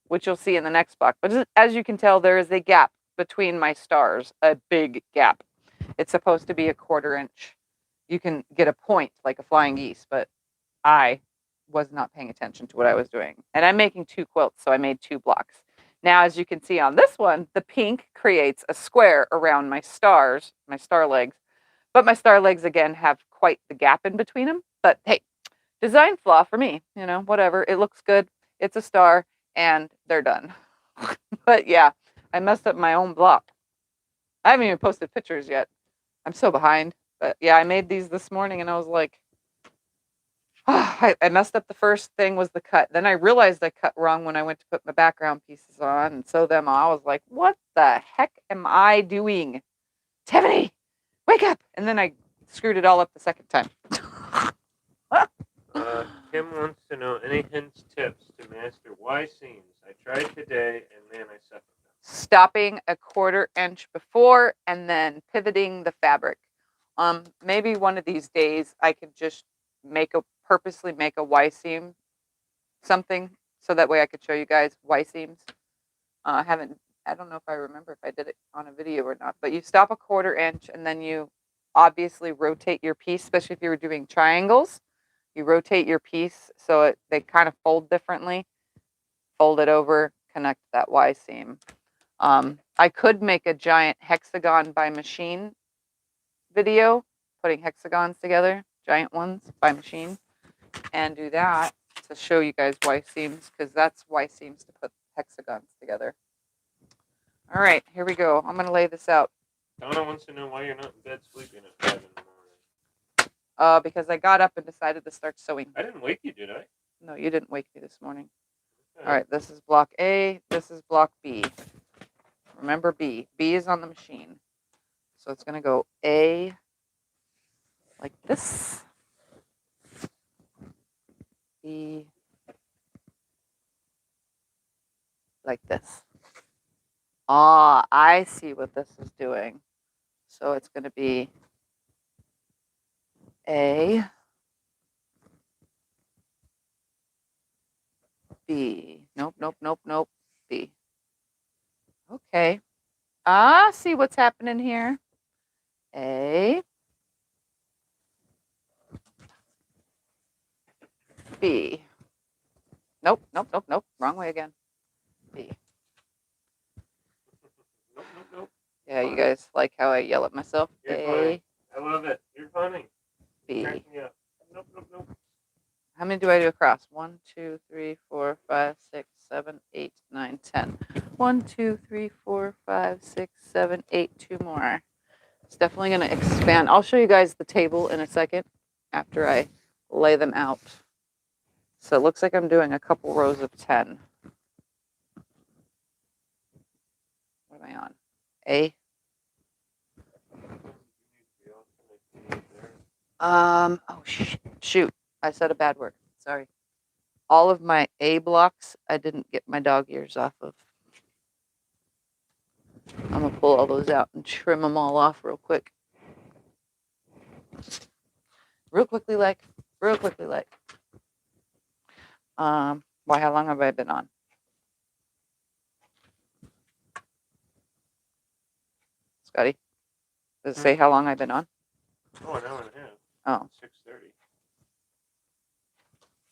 which you'll see in the next block. But as you can tell, there is a gap between my stars, a big gap. It's supposed to be a 1/4 inch. You can get a point like a flying geese, but I was not paying attention to what I was doing. And I'm making 2 quilts, so I made 2 blocks. Now, as you can see on this one, the pink creates a square around my stars, my star legs. But my star legs, again, have quite the gap in between them. But hey, design flaw for me, you know, whatever. It looks good. It's a star and they're done. But yeah, I messed up my own block. I haven't even posted pictures yet. I'm so behind. But yeah, I made these this morning and I was like, oh, I messed up the first thing was the cut. Then I realized I cut wrong when I went to put my background pieces on and sew them. I was like, what the heck am I doing? Tiffany, wake up. And then I screwed it all up the second time. Kim wants to know any hints, tips to master Y seams. I tried today and man, I suffered. Stopping a 1/4 inch before and then pivoting the fabric. Maybe one of these days I could just purposely make a Y seam something so that way I could show you guys Y seams. I don't know if I remember if I did it on a video or not, but you stop a 1/4 inch and then you obviously rotate your piece, especially if you were doing triangles. You rotate your piece so they kind of fold differently. Fold it over, connect that Y seam. I could make a giant hexagon by machine video, putting hexagons together, giant ones by machine, and do that to show you guys Y seams, because that's Y seams to put hexagons together. All right, here we go. I'm going to lay this out. Donna wants to know why you're not in bed sleeping at 5 in the morning. Because I got up and decided to start sewing. I didn't wake you, did I? No, you didn't wake me this morning. Okay. All right, this is block A. This is block B. Remember B. B is on the machine. So it's going to go A like this. B like this. Ah, I see what this is doing. So it's going to be A, B. Nope, nope, nope, nope. B. Okay. Ah, see what's happening here. A, B. Nope, nope, nope, nope. Wrong way again. B. Nope, nope, nope. Yeah, you guys like how I yell at myself? You're A. Funny. I love it. You're funny. B. Nope, nope, nope. How many do I do across? 1, 2, 3, 4, 5, 6, 7, 8, 9, 10. 1, 2, 3, 4, 5, 6, 7, 8. 2 more. It's definitely going to expand. I'll show you guys the table in a second after I lay them out. So it looks like I'm doing a couple rows of 10. What am I on? A. Oh, shoot. I said a bad word. Sorry. All of my A blocks, I didn't get my dog ears off of. I'm going to pull all those out and trim them all off real quick. Real quickly, like. Real quickly, like. Why, how long have I been on? Scotty, does it say how long I've been on? Oh, an hour and a half. Oh. 6:30.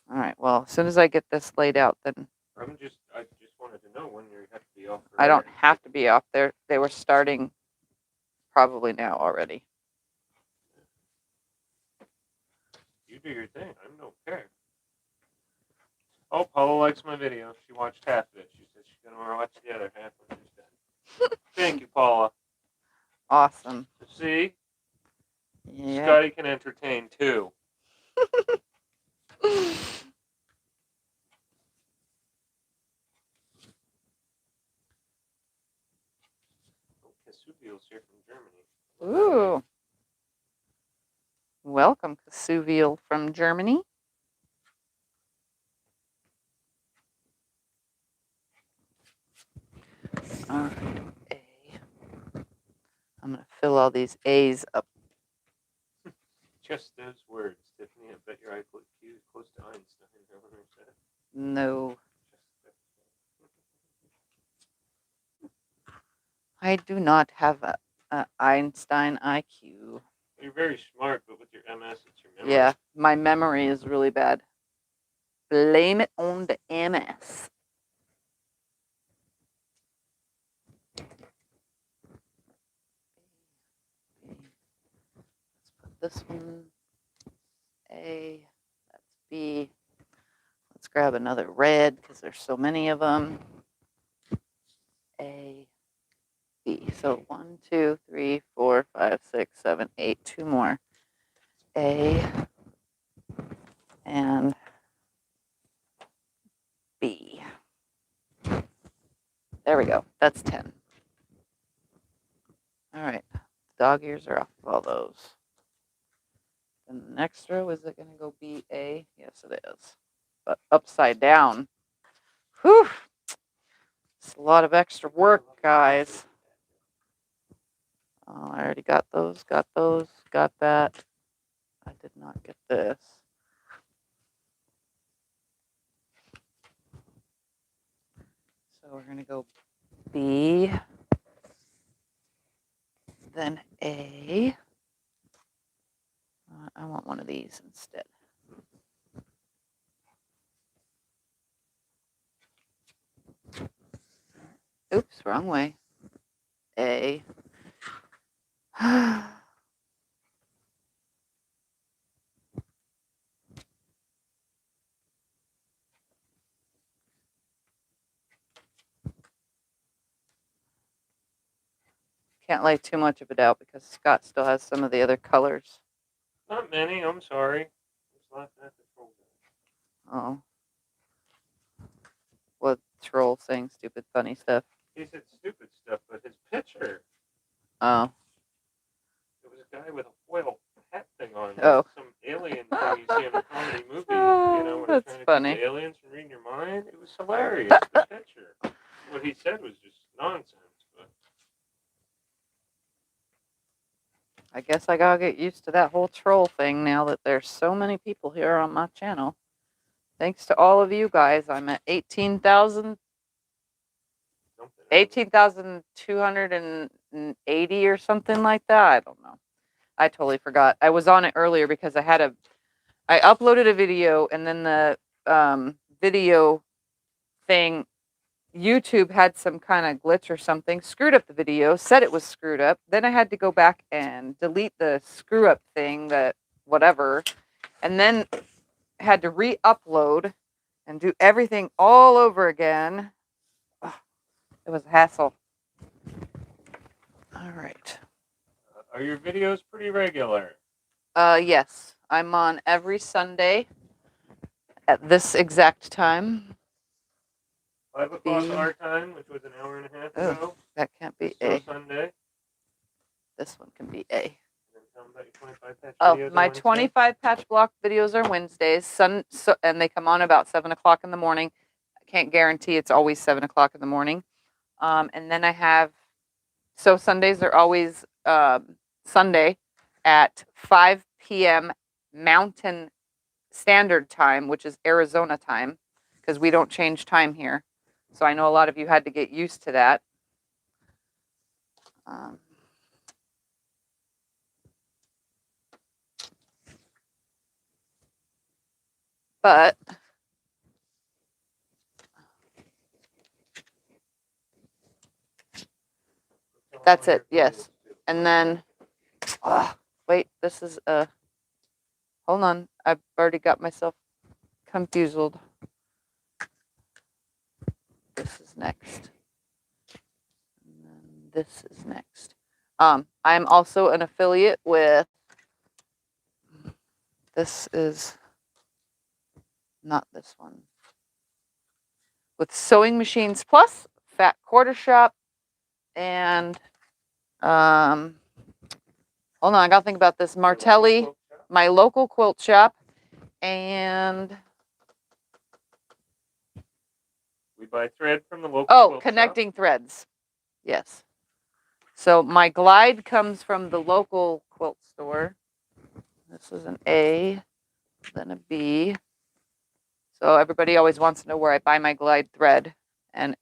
All right. Well, as soon as I get this laid out, then. I just wanted to know when you have to be off. I don't have to be off there. They were starting probably now already. You do your thing. I don't care. Oh, Paula likes my video. She watched half of it. She said she's going to watch the other half when she's done. Thank you, Paula. Awesome. See? Yeah. Scotty can entertain, too. Kasuviel's here from Germany. Ooh. Welcome, Kasuviel from Germany. All right, A. I'm going to fill all these A's up. Just those words, Tiffany. I bet your IQ is close to Einstein. No. I do not have a Einstein IQ. You're very smart, but with your MS, it's your memory. Yeah, my memory is really bad. Blame it on the MS. Let's put this one A. That's B. grab another red because there's so many of them. A, B. So 1, 2, 3, 4, 5, 6, 7, 8. 2 more. A and B. There we go. That's 10. All right. Dog ears are off of all those. And the next row, is it going to go B, A? Yes, it is. But upside down. Whew. It's a lot of extra work, guys. Oh, I already got those, got that. I did not get this. So we're going to go B, then A. I want one of these instead. Oops, wrong way. A. Can't lay too much of it out because Scott still has some of the other colors. Not many, I'm sorry. Oh. What troll saying stupid funny stuff? He said stupid stuff, but his picture. Oh. It was a guy with a foil hat thing on. Oh. Some alien thing you see in a comedy movie. You know, when that's funny. keep the aliens from reading your mind. It was hilarious. The picture. What he said was just nonsense. But I guess I gotta get used to that whole troll thing now that there's so many people here on my channel. Thanks to all of you guys, I'm at 18,280 or something like that. I don't know. I totally forgot. I was on it earlier because I uploaded a video, and then the video thing, YouTube had some kind of glitch or something, screwed up the video, said it was screwed up. Then I had to go back and delete the screw up thing, that whatever, and then had to re-upload and do everything all over again. Ugh, it was a hassle. All right. Are your videos pretty regular? Yes. I'm on every Sunday at this exact time. 5 o'clock our time, which was an hour and a half ago. That can't be Still A. Sunday. This one can be A. Tell them about your 25 patch Oh, videos my on 25 patch block videos are Wednesdays, and they come on about 7 o'clock in the morning. I can't guarantee it's always 7 o'clock in the morning. And then I have, so Sundays are always Sunday at 5 p.m. Mountain Standard Time, which is Arizona time, because we don't change time here. So I know a lot of you had to get used to that. But that's it, yes. And then, wait, this is hold on. I've already got myself confused. This is next. And then this is next. I'm also an affiliate with, this is not this one, with SewingMachinesPlus, Fat Quarter Shop, and hold on, I gotta think about this. Martelli, my local quilt shop, and we buy thread from the local quilt Connecting shop. Threads. Yes. So my glide comes from the local quilt store. This is an A, then a B. So everybody always wants to know where I buy my glide thread, and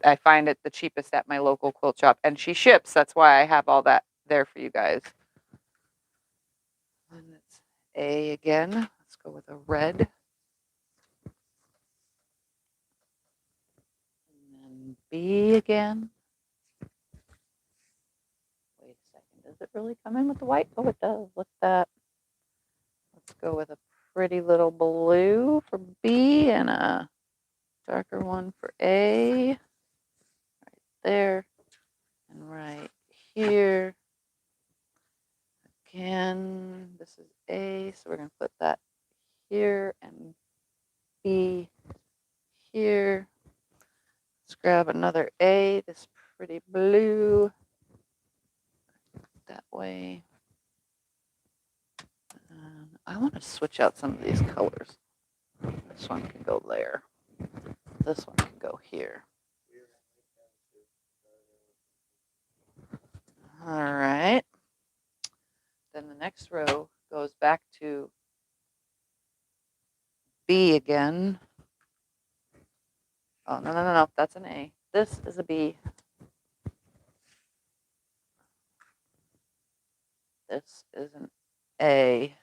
I find it the cheapest at my local quilt shop, and she ships. That's why I have all that there for you guys. And it's A again. Let's go with a red. And then B again. Wait a second. Does it really come in with the white? Oh, it does. Look at that. Let's go with a pretty little blue for B and a darker one for A. Right there and right here. Again, this is A, so we're going to put that here and B here. Let's grab another A, this pretty blue, that way. I want to switch out some of these colors. This one can go there. This one can go here. All right. Then the next row goes back to B again. Oh, no. That's an A. This is a B. This is an A.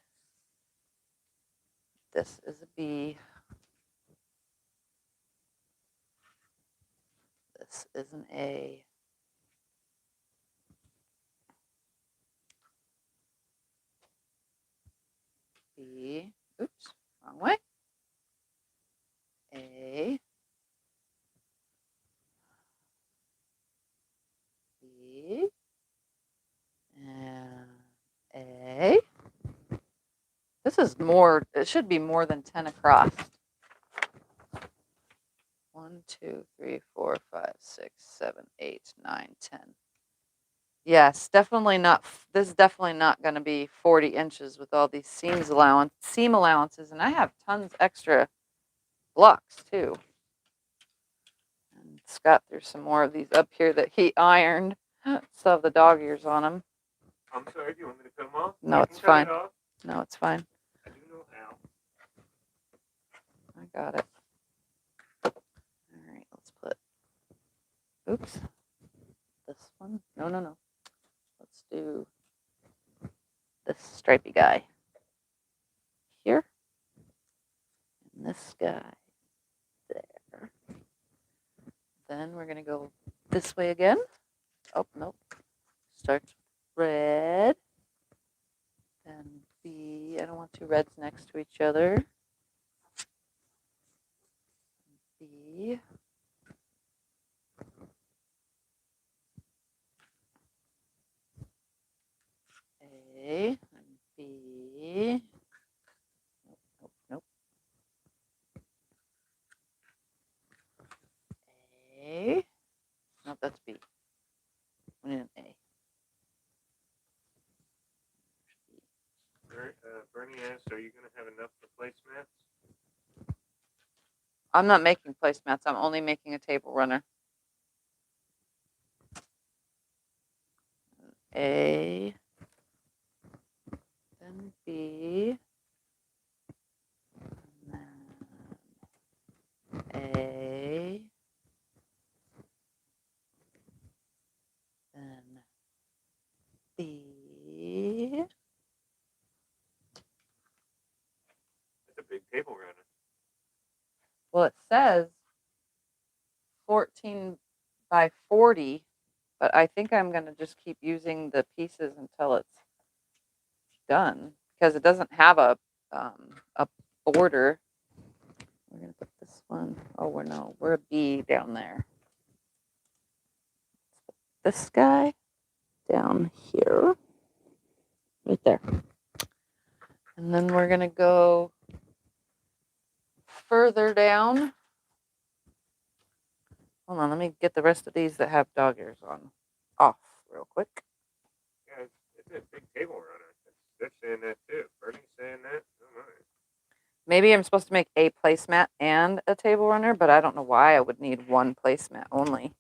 This is a B. This is an A. B. Oops, wrong way. A. B. And A. This is more, it should be more than 10 across. 1, 2, 3, 4, 5, 6, 7, 8, 9, 10. Yes, definitely not. This is definitely not going to be 40 inches with all these seam allowances, and I have tons extra blocks too. And Scott threw some more of these up here that he ironed. Still have the dog ears on them. I'm sorry. Do you want me to cut them off? No, it's fine. No, it's fine. I do know how. I got it. All right, let's put. Oops. This one. No. Let's do this stripy guy here. And this guy there. Then we're going to go this way again. Oh, nope. Starts with red. Then B. I don't want two reds next to each other. B. A. And B. Nope. A. Nope, that's B. We need an A. Bernie asked, are you going to have enough for placemats? I'm not making placemats. I'm only making a table runner. A. Then B. And then A. Then B. It's a big table runner. Well, it says 14 by 40, but I think I'm going to just keep using the pieces until it's done because it doesn't have a border. We're going to put this one. Oh, we're a B down there. This guy down here, right there. And then we're going to go further down. Hold on, let me get the rest of these that have dog ears on off real quick. Yeah, it's a big table runner. They're saying that too. Bernie's saying that. Oh, my. Maybe I'm supposed to make a placemat and a table runner, but I don't know why I would need one placemat only.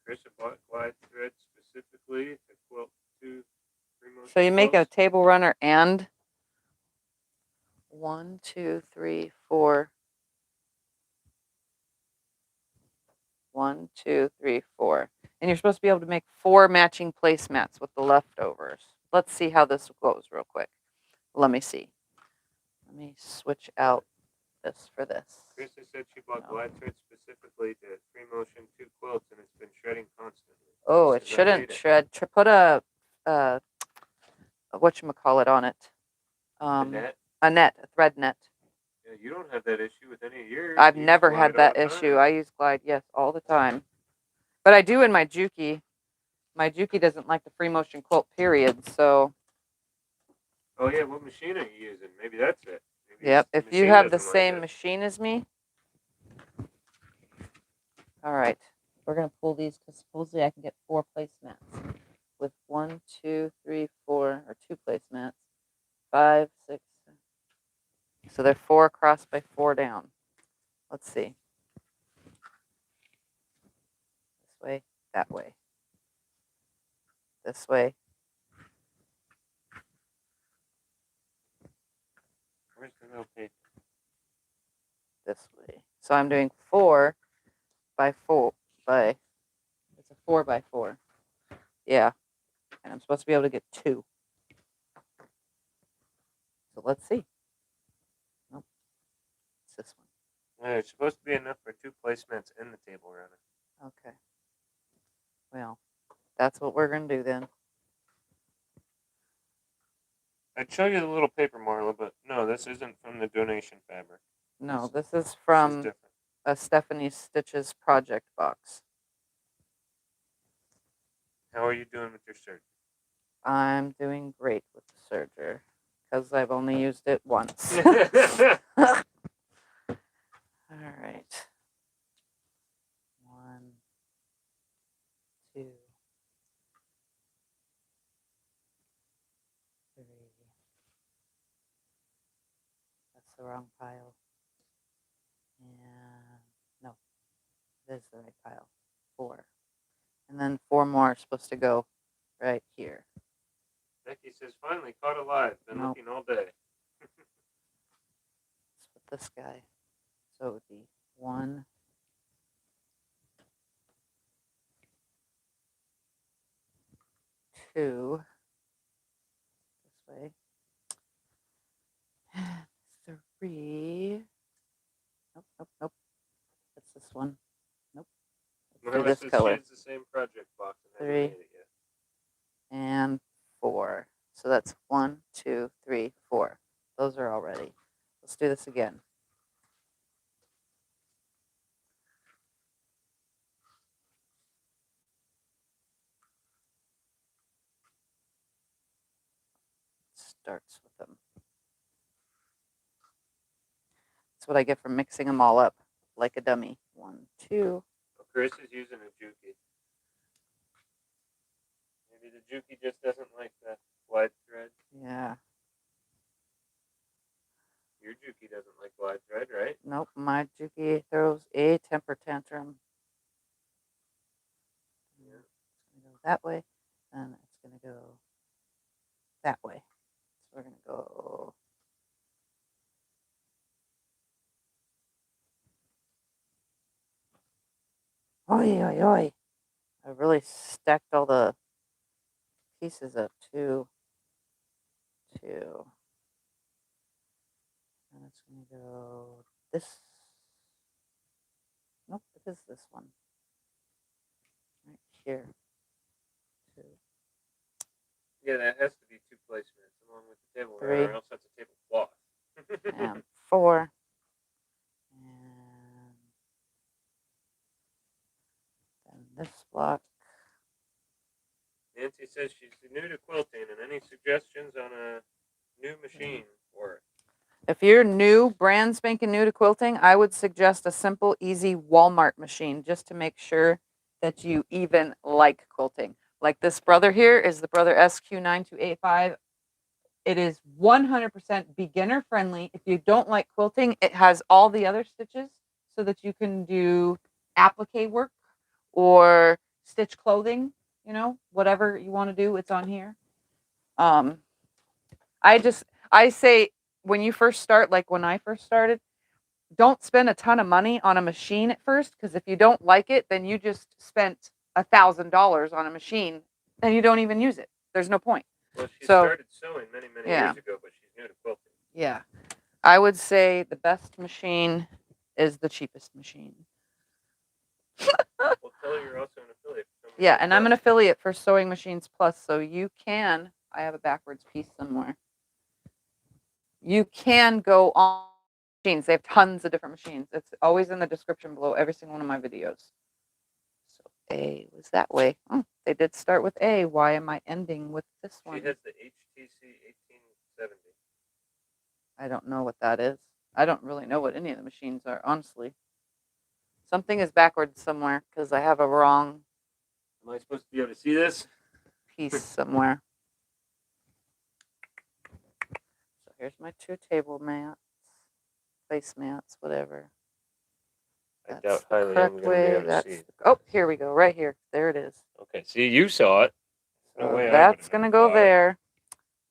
Chris bought glide thread specifically to quilt 2 3-motion. So you make a quilts. table runner and 1, 2, 3, 4. 1, 2, 3, 4. And you're supposed to be able to make 4 matching placemats with the leftovers. Let's see how this goes real quick. Let me see. Let me switch out this for this. Krista said she bought glide thread specifically to 3-motion 2 quilts, and it's been shredding constantly. Oh, it Says I shouldn't hate it. shred. Put a whatchamacallit on it. A net? A net, a thread net. Yeah, you don't have that issue with any of yours. I've You never glide had all that the issue. time. I use glide, yes, all the time. But I do in my Juki. My Juki doesn't like the free motion quilt, period. So, Oh yeah, what machine are you using? Maybe that's it. Maybe yep. the If you machine have the doesn't like same it. machine as me, all right. We're gonna pull these because supposedly I can get 4 placemats with 1, 2, 3, 4, or 2 placemats. 5, 6. So they're 4 across by 4 down. Let's see. This way, that way. This way. Where's the little paper? This way. So I'm doing 4 by 4 by. It's a 4 by 4. Yeah, and I'm supposed to be able to get 2. So let's see. Nope, it's this one. It's supposed to be enough for 2 placemats in the table runner. Okay. Well, that's what we're gonna do then. I'd show you the little paper, Marla, but no, this isn't from the donation fabric. No, this is This from is different. a Stephanie Stitches project box. How are you doing with your surgery? I'm doing great with the serger because I've only used it once. All right. 1, 2, 3. That's the wrong pile. And no, it is the right pile. 4. And then 4 more are supposed to go right here. Becky says, finally caught alive. Been Nope. looking all day. Let's put this guy. So it would be 1, 2. This way. And 3. Nope, nope, nope. That's this one. Nope. Let's do Marla this says color. she has the same project box and 3. hasn't made it yet. And 4. So that's 1, 2, 3, 4. Those are all ready. Let's do this again. Starts with them. That's what I get from mixing them all up like a dummy. 1, 2. Well, Chris is using a Juki. Maybe the Juki just doesn't like the glide thread. Yeah. Your Juki doesn't like glide thread, right? Nope, my Juki throws a temper tantrum. Yeah. It's going to go that way, and it's going to go that way. So we're going to go. Oi, oi, oi. I really stacked all the pieces up. 2, 2. And it's going to go this. Nope, it is this one. Right here. 2. Yeah, that has to be 2 placemats along with the table 3. runner, or else that's a tablecloth. And 4. And then this block. Nancy says she's new to quilting, and any suggestions on a new machine for it? If you're new, brand spanking new to quilting, I would suggest a simple, easy Walmart machine just to make sure that you even like quilting. Like this brother here is the Brother SQ9285. It is 100% beginner friendly. If you don't like quilting, it has all the other stitches so that you can do applique work or stitch clothing, you know, whatever you want to do, it's on here. I say when you first start, like when I first started, don't spend a ton of money on a machine at first, because if you don't like it, then you just spent $1,000 on a machine and you don't even use it. There's no point. Well, she So, started sewing many yeah. years ago, but she's new to quilting. Yeah. I would say the best machine is the cheapest machine. Well, tell her you're also an affiliate for Yeah, and I'm an affiliate for SewingMachinesPlus, so you can, I have a backwards piece somewhere. You can go on machines. They have tons of different machines. It's always in the description below every single one of my videos. So A was that way. Oh, they did start with A. Why am I ending with this one? She has the HTC 1870. I don't know what that is. I don't really know what any of the machines are, honestly. Something is backwards somewhere because I have a wrong Am I supposed to be able to see this? piece somewhere. So here's my 2 table mats, placemats, whatever. I That's doubt the highly I'm correct going to be way. able to That's see. oh, here we go, right here. There it is. Okay, see, you saw it. No So way that's going to go far. there.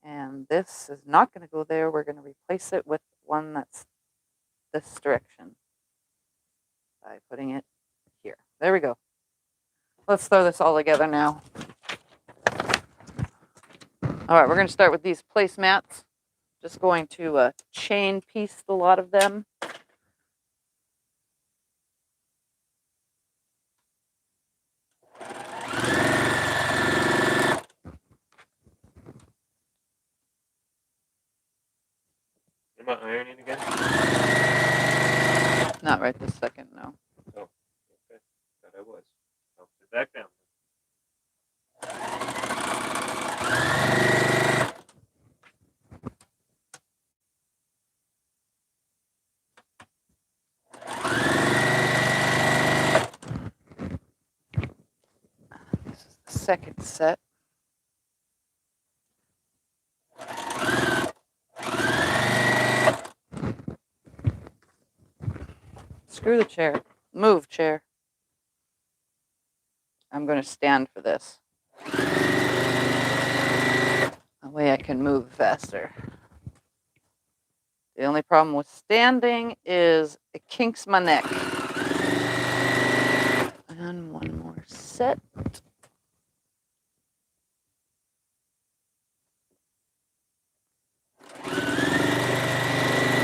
And this is not going to go there. We're going to replace it with one that's this direction by putting it here. There we go. Let's throw this all together now. All right, we're going to start with these placemats. Just going to chain piece a lot of them. Am I ironing again? Not right this second, no. Oh, okay. Thought I was. I'll put it back down. This is the second set. Screw the chair. Move, chair. I'm going to stand for this. That way I can move faster. The only problem with standing is it kinks my neck. And one more set.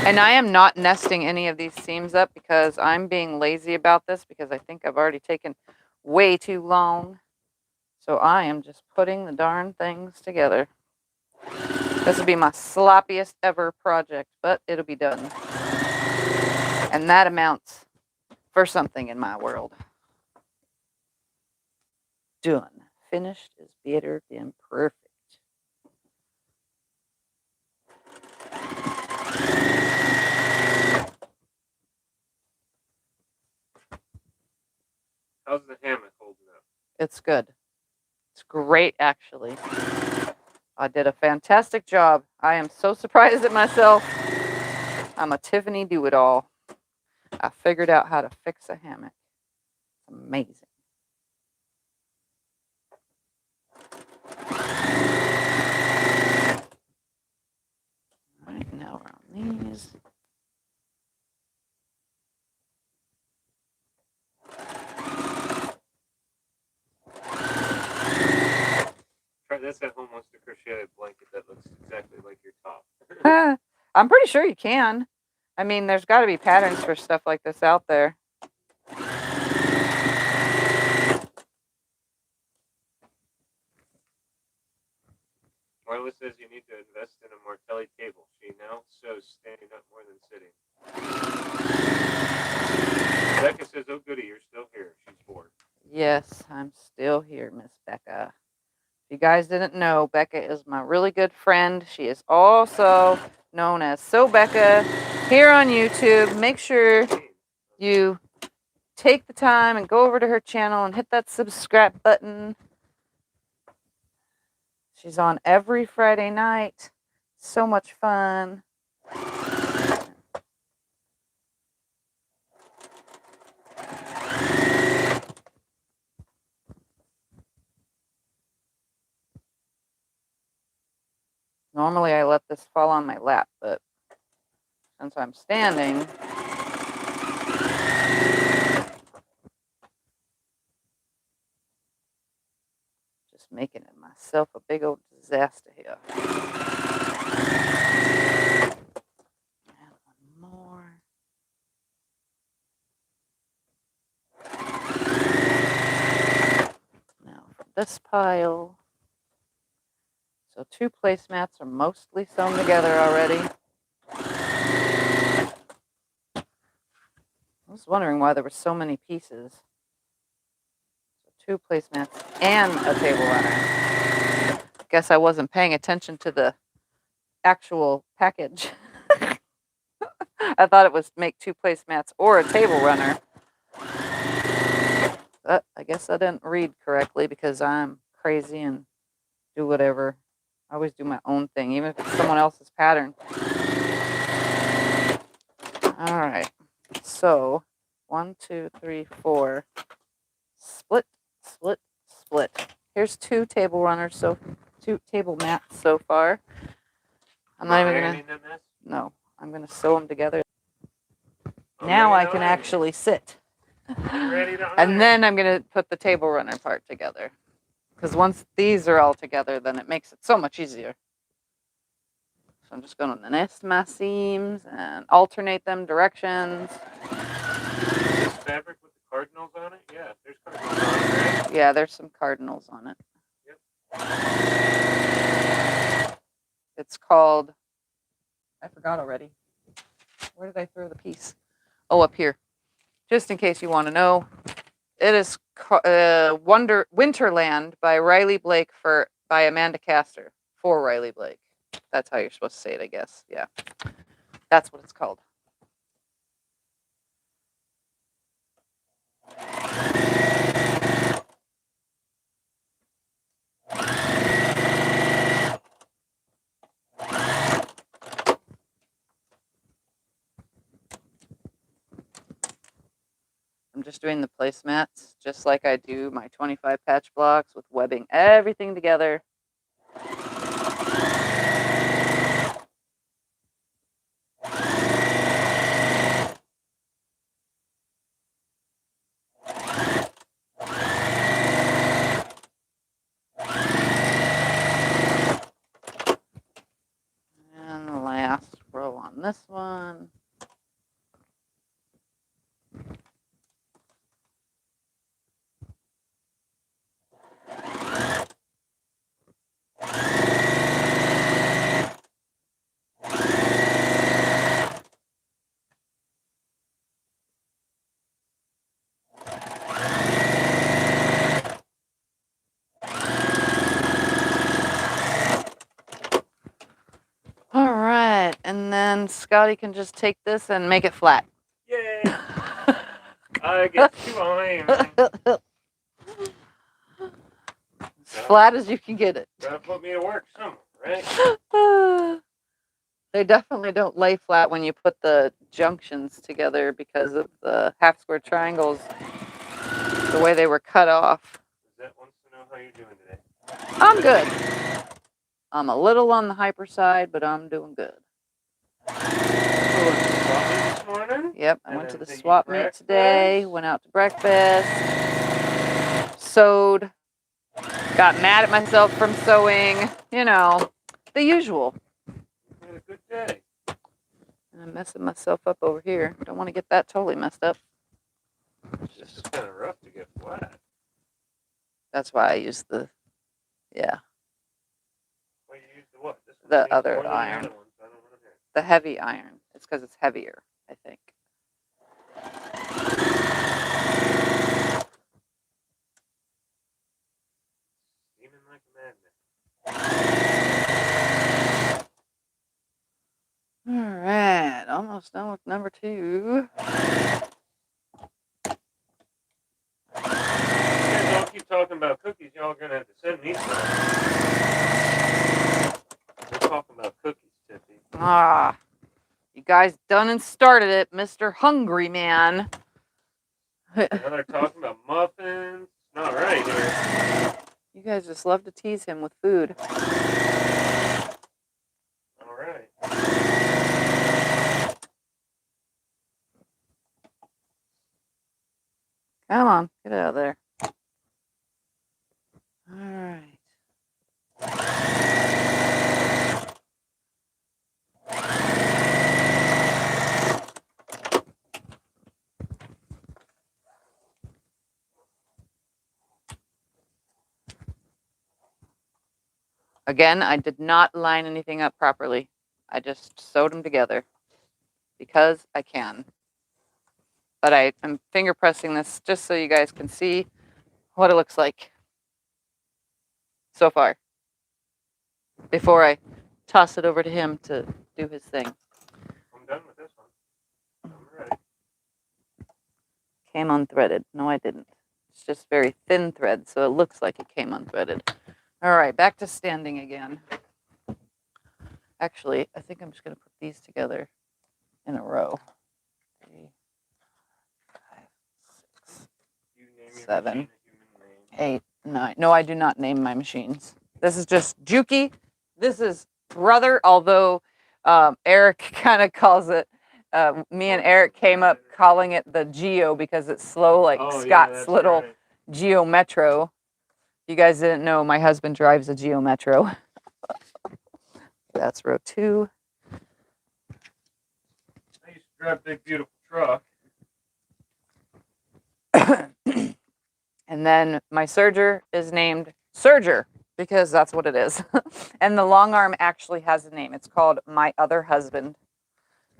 And I am not nesting any of these seams up because I'm being lazy about this because I think I've already taken way too long. So I am just putting the darn things together. This will be my sloppiest ever project, but it'll be done. And that amounts for something in my world. Done. Finished is better than perfect. How's the hammock holding up? It's good. It's great, actually. I did a fantastic job. I am so surprised at myself. I'm a Tiffany do-it-all. I figured out how to fix a hammock. It's amazing. All right, now we're on these. Try this at home wants to crochet a blanket that looks exactly like your top. I'm pretty sure you can. I mean, there's got to be patterns for stuff like this out there. Marla says you need to invest in a Martelli table. She now sews standing up more than sitting. Becca says, oh goody, you're still here. She's bored. Yes, I'm still here, Miss Becca. If you guys didn't know, Becca is my really good friend. She is also known as Sew Becca here on YouTube. Make sure you take the time and go over to her channel and hit that subscribe button. She's on every Friday night. So much fun. Normally I let this fall on my lap, but since I'm standing, just making it myself a big old disaster here. And one more. Now this pile. So 2 placemats are mostly sewn together already. I was wondering why there were so many pieces. So 2 placemats and a table runner. Guess I wasn't paying attention to the actual package. I thought it was make 2 placemats or a table runner. But I guess I didn't read correctly because I'm crazy and do whatever. I always do my own thing, even if it's someone else's pattern. All right. So 1, 2, 3, 4. Split, split, split. Here's 2 table runners, so 2 table mats so far. I'm not even gonna. No, I'm gonna sew them together. Now I can actually sit. And then I'm gonna put the table runner part together. Because once these are all together, then it makes it so much easier. So I'm just going to nest my seams and alternate them directions. This fabric with the cardinals on it? Yeah, there's cardinals on it, right? Yeah, there's some cardinals on it. Yep. It's called, I forgot already. Where did I throw the piece? Oh, up here. Just in case you want to know. It is Winterland by Riley Blake by Amanda Castor for Riley Blake. That's how you're supposed to say it, I guess. Yeah. That's what it's called. I'm just doing the placemats just like I do my 25 patch blocks with webbing everything together. And the last row on this one. All right, and then Scotty can just take this and make it flat. Yay! I get 2 irons. As flat as you can get it. Gotta put me to work somewhere, right? They definitely don't lay flat when you put the junctions together because of the half square triangles, the way they were cut off. Zette wants to know how you're doing today. I'm good. I'm a little on the hyper side, but I'm doing good. This morning? Yep, I went to the swap meet today, went out to breakfast, sewed, got mad at myself from sewing, you know, the usual. You had a good day. And I'm messing myself up over here. Don't want to get that totally messed up. It's just kind of rough to get flat. That's why I use the, yeah. Well, you used the what? This one The other iron. The other one, so I don't want to hear. The heavy iron. It's because it's heavier, I think. Steaming like a madman. All right, almost done with number 2. You guys all keep talking about cookies. Y'all are going to have to send me some. We're talking about cookies, Tiffy. Ah, you guys done and started it, Mr. Hungry Man. Now they're talking about muffins. It's not right here. You guys just love to tease him with food. All right. Come on, get out of there. All right. Again, I did not line anything up properly. I just sewed them together because I can. But I'm finger pressing this just so you guys can see what it looks like so far before I toss it over to him to do his thing. I'm done with this one. I'm ready. Came unthreaded. No, I didn't. It's just very thin thread, so it looks like it came unthreaded. All right, back to standing again. Actually, I think I'm just going to put these together in a row. 3, 5, 6, You name your 7, machine a human name. 8, 9. No, I do not name my machines. This is just Juki. This is Brother, although Eric kind of calls it, me and Eric came up calling it the Geo because it's slow, like Scott's little right. Geo Metro. You guys didn't know, my husband drives a Geo Metro. That's row 2. I used to drive a big, beautiful truck. And then my serger is named Serger because that's what it is. And the long arm actually has a name. It's called My Other Husband.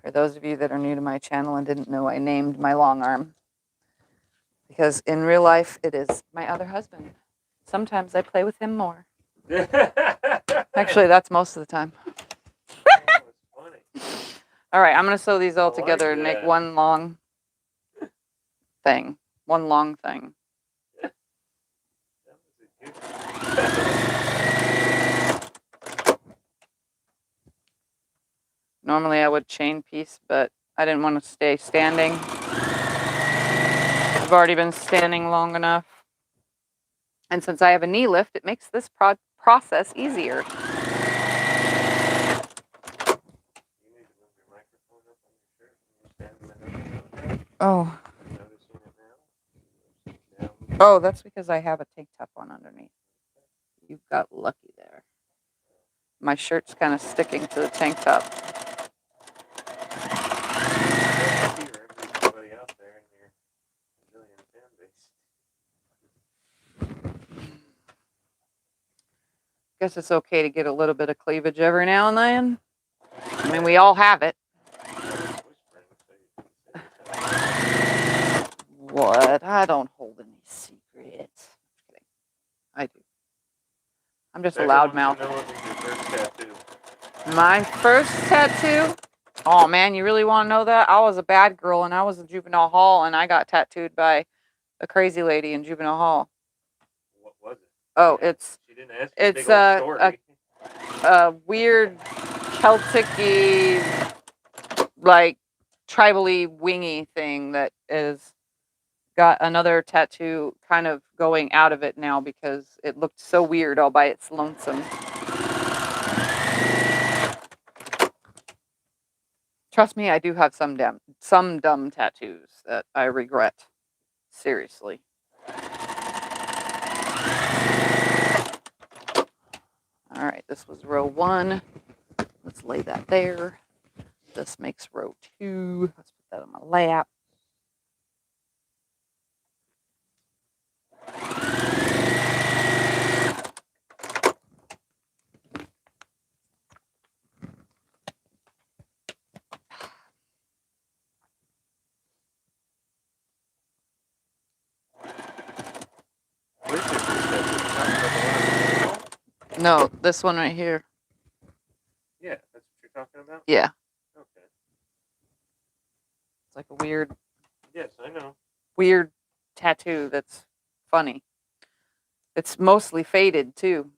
For those of you that are new to my channel and didn't know, I named my long arm because in real life it is my other husband. Sometimes I play with him more. Actually, that's most of the time. That's funny. All right, I'm going to sew these all I together like and make that. one long thing. One long thing. That was a good Normally I would chain piece, but I didn't want to stay standing. I've already been standing long enough. And since I have a knee lift, it makes this process easier. You need to move your microphone up on your shirt when you're standing there. Oh. Noticing it now? Oh, that's because I have a tank top on underneath. You got lucky there. My shirt's kind of sticking to the tank top. Everybody out there in your million fan base. Guess it's okay to get a little bit of cleavage every now and then. I mean, we all have it. What? I don't hold any secrets. I do. I'm just a loudmouth. My first tattoo? Oh man, you really want to know that? I was a bad girl and I was in juvenile hall and I got tattooed by a crazy lady in juvenile hall. What was it? Oh, She didn't ask you it's a weird Celtic-y, like tribally wingy thing that is got another tattoo kind of going out of it now because it looked so weird all by its lonesome. Trust me, I do have some dumb tattoos that I regret. Seriously. All right, this was row 1. Let's lay that there. This makes row 2. Let's put that on my lap. No, this one right here. Yeah, that's what you're talking about? Yeah. Okay. It's like a weird. Yes, I know. Weird tattoo that's funny. It's mostly faded too.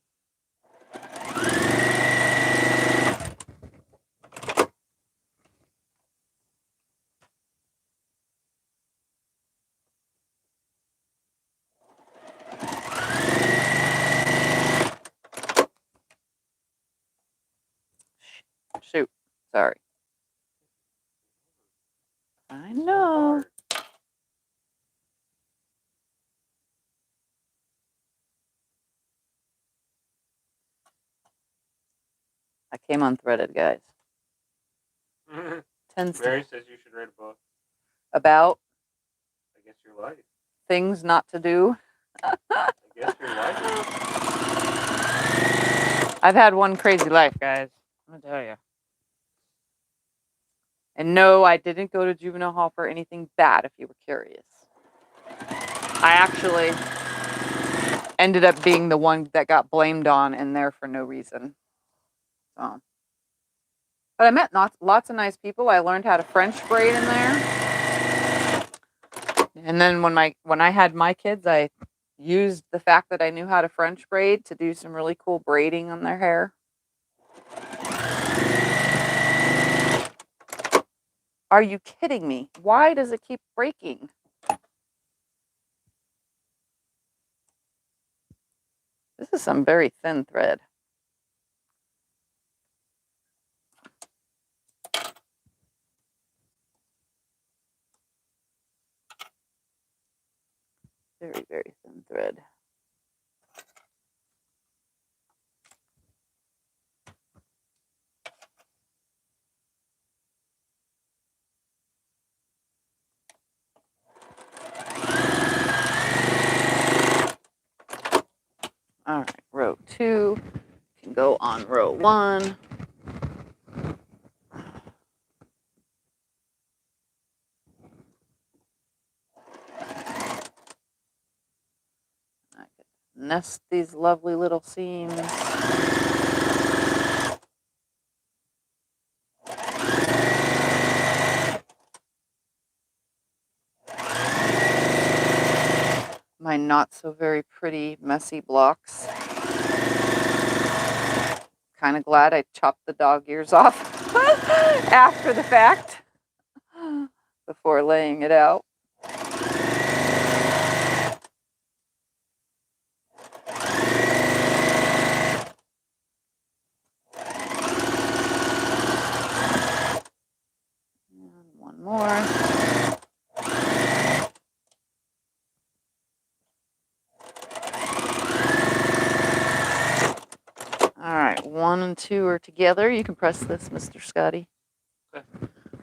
Shoot. Sorry. I know. I came unthreaded, guys. Mary says you should write a book about, I guess, your life. Things not to do. I guess your life. I've had one crazy life, guys. I'm gonna tell you. And no, I didn't go to juvenile hall for anything bad, if you were curious. I actually ended up being the one that got blamed on in there for no reason. So, but I met lots of nice people. I learned how to French braid in there. And then when I had my kids, I used the fact that I knew how to French braid to do some really cool braiding on their hair. Are you kidding me? Why does it keep breaking? This is some very thin thread. Very, very thin thread. All right, row 2 can go on row 1. I could nest these lovely little seams. My not so very pretty messy blocks. Kind of glad I chopped the dog ears off after the fact before laying it out. And one more. All right, 1 and 2 are together. You can press this, Mr. Scotty. Okay.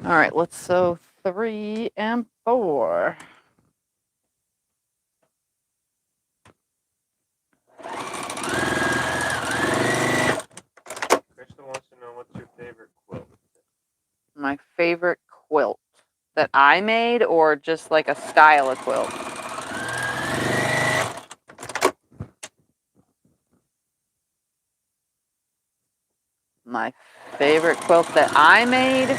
All right, let's sew 3 and 4. Krista wants to know what's your favorite quilt. My favorite quilt that I made, or just like a style of quilt? My favorite quilt that I made?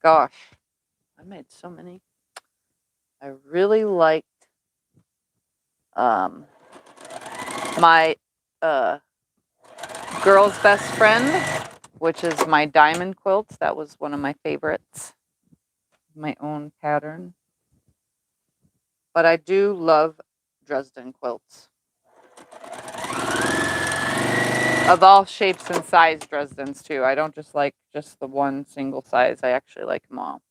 Gosh, I made so many. I really liked my girl's best friend, which is my diamond quilt. That was one of my favorites. My own pattern. But I do love Dresden quilts. Of all shapes and size Dresdens too. I don't just like just the one single size. I actually like them all.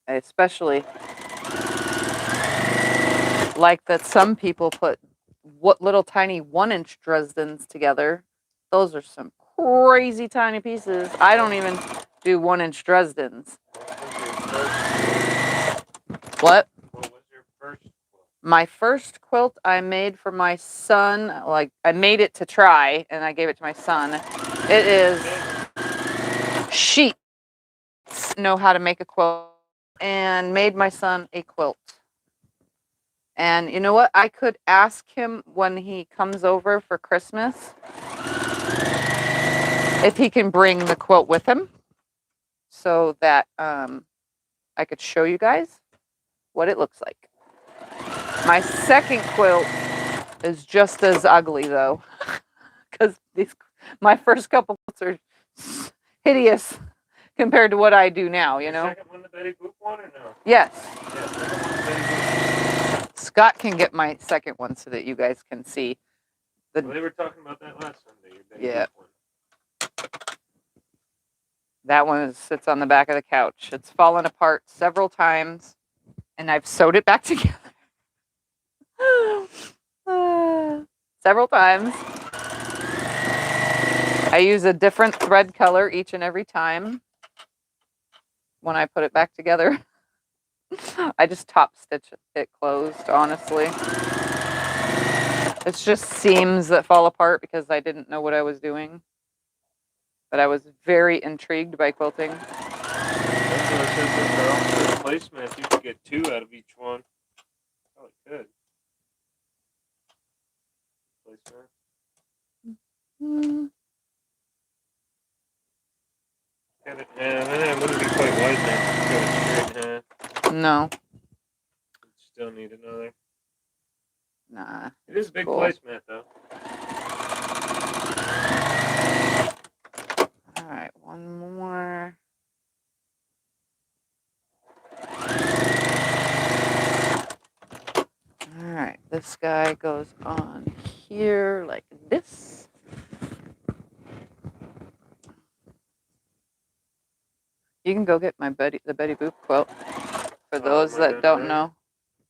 I especially like that some people put what little tiny 1-inch Dresdens together. Those are some crazy tiny pieces. I don't even do 1-inch Dresdens. What? What was your first quilt? My first quilt I made for my son, like I made it to try and I gave it to my son. It is Sheets know how to make a quilt, and made my son a quilt. And you know what? I could ask him when he comes over for Christmas if he can bring the quilt with him so that I could show you guys what it looks like. My second quilt is just as ugly though, because my first couple quilts are hideous compared to what I do now, you know? Second one the Betty Boop one or no? Yes. Yeah, second one the Betty Boop. Scott can get my second one so that you guys can see. Well, they were talking about that last Sunday. Your Betty Yeah. Boop one. That one sits on the back of the couch. It's fallen apart several times, and I've sewed it back together. Several times. I use a different thread color each and every time when I put it back together. I just top stitch it closed, honestly. It's just seams that fall apart because I didn't know what I was doing. But I was very intrigued by quilting. Placemats, you could get 2 out of each one. Oh, good. Placemat. Cut it in half. It wouldn't be quite wide enough to cut it straight in half. No. Still need another. Nah. It is a big placemat, though. All right, one more. All right, this guy goes on here like this. You can go get my the Betty Boop quilt. For those that don't know.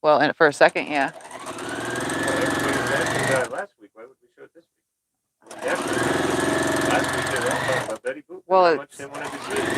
Well, and for a second, yeah. Everybody was asking about it last week. Why would we show it this week? Last week they were all talking about Betty Boop. Well, how much they wanted to see it.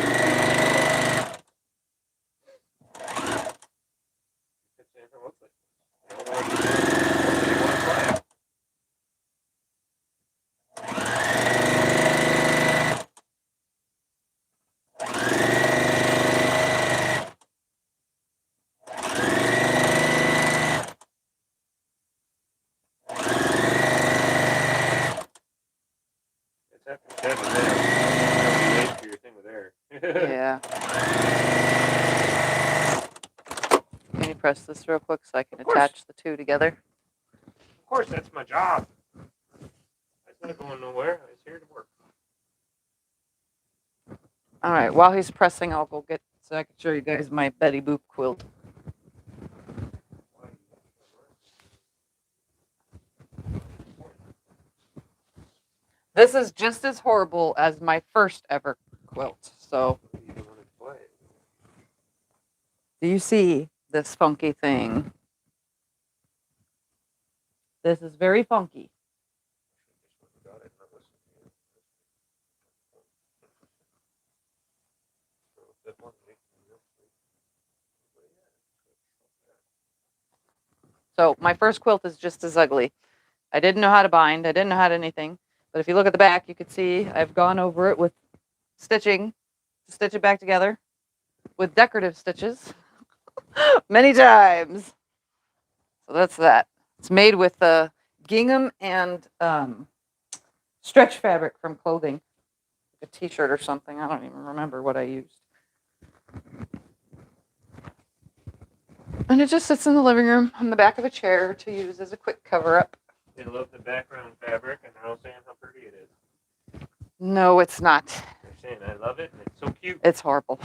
Yeah. Can you press this real quick so I can attach the two together? Of course, that's my job. That's not going nowhere. I was here to work. All right. While he's pressing, I'll go get so I can show you guys my Betty Boop quilt. This is just as horrible as my first ever quilt. So, do you see this funky thing? This is very funky. So, my first quilt is just as ugly. I didn't know how to bind. I didn't know how to anything. But if you look at the back, you can see I've gone over it with stitching to stitch it back together with decorative stitches many times. So that's that. It's made with gingham and stretch fabric from clothing, a t-shirt or something. I don't even remember what I used. And it just sits in the living room on the back of a chair to use as a quick cover-up. They love the background fabric, and they're all saying how pretty it is. No, it's not. They're saying, I love it, and it's so cute. It's horrible.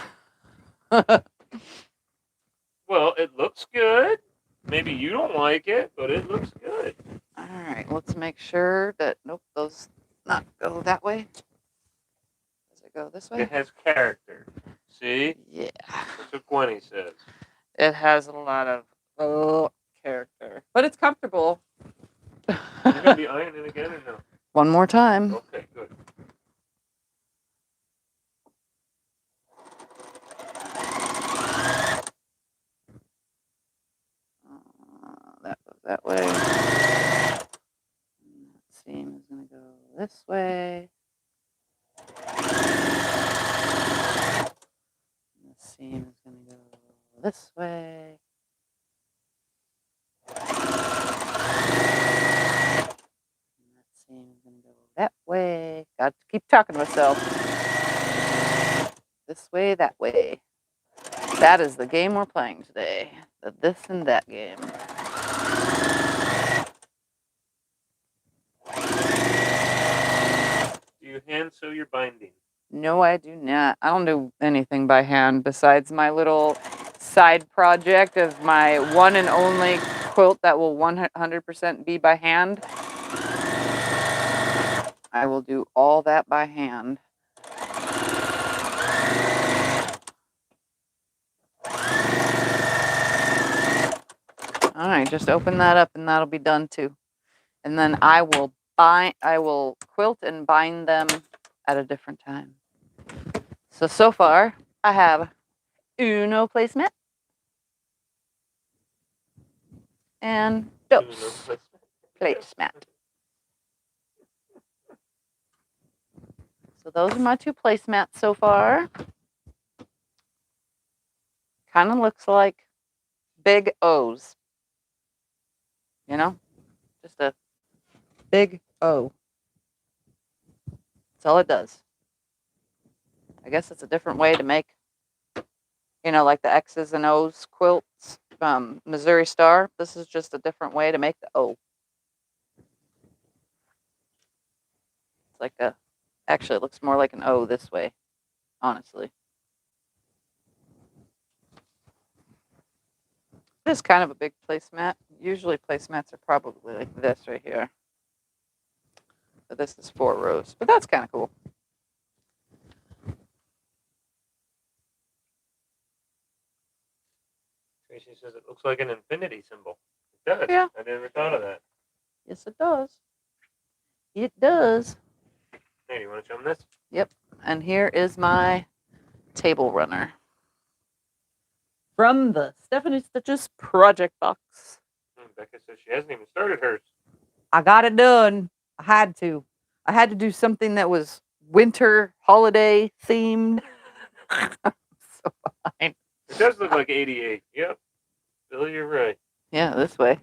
Well, it looks good. Maybe you don't like it, but it looks good. All right, let's make sure that, nope, those not go that way. Does it go this way? It has character. See? Yeah. That's what Gwenny says. It has a lot of character. But it's comfortable. You're going to be ironing again or no? One more time. Okay, good. That goes that way. That seam is going to go this way. And the seam is going to go this way. And that seam is going to go that way. Got to keep talking to myself. This way, that way. That is the game we're playing today. The this and that game. Do you hand sew your binding? No, I do not. I don't do anything by hand besides my little side project of my one and only quilt that will 100% be by hand. I will do all that by hand. All right, just open that up and that'll be done too. And then I will quilt and bind them at a different time. So far, I have uno placemat and dos placemat. So those are my 2 placemats so far. Kind of looks like big O's. You know? Just a big O. That's all it does. I guess it's a different way to make, like the X's and O's quilts from Missouri Star. This is just a different way to make the O. It's like actually it looks more like an O this way, honestly. It is kind of a big placemat. Usually placemats are probably like this right here. But this is 4 rows, but that's kind of cool. Tracy says it looks like an infinity symbol. It does. Yeah. I never thought of that. Yes, it does. It does. Hey, do you want to show them this? Yep. And here is my table runner from the Stephanie Stitches project box. Becca says she hasn't even started hers. I got it done. I had to do something that was winter holiday themed. So fine. It does look like 88. Yep. Billy, you're right. Yeah, this way.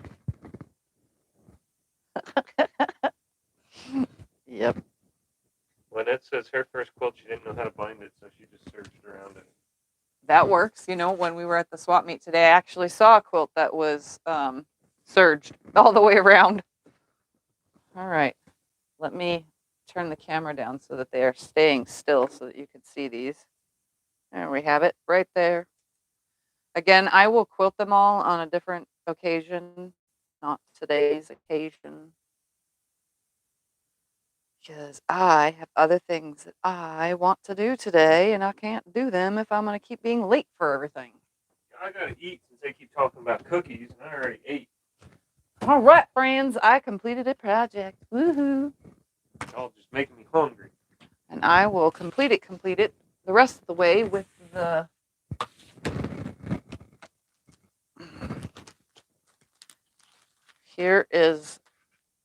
Yep. Lynette says her first quilt, she didn't know how to bind it, so she just searched around it. That works. When we were at the swap meet today, I actually saw a quilt that was serged all the way around. All right. Let me turn the camera down so that they are staying still so that you can see these. There we have it right there. Again, I will quilt them all on a different occasion, not today's occasion. Because I have other things that I want to do today, and I can't do them if I'm going to keep being late for everything. I got to eat since they keep talking about cookies, and I already ate. All right, friends, I completed a project. Woohoo. Y'all just making me hungry. And I will complete it the rest of the way with the here is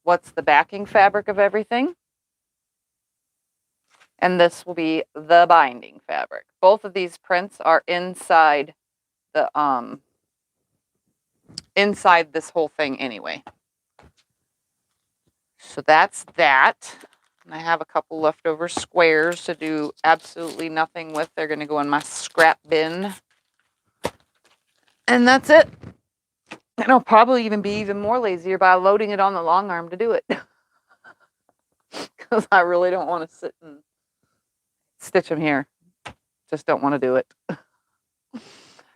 what's the backing fabric of everything. And this will be the binding fabric. Both of these prints are inside the inside this whole thing anyway. So that's that. And I have a couple leftover squares to do absolutely nothing with. They're going to go in my scrap bin. And that's it. And I'll probably be even more lazier by loading it on the long arm to do it. Because I really don't want to sit and stitch them here. Just don't want to do it.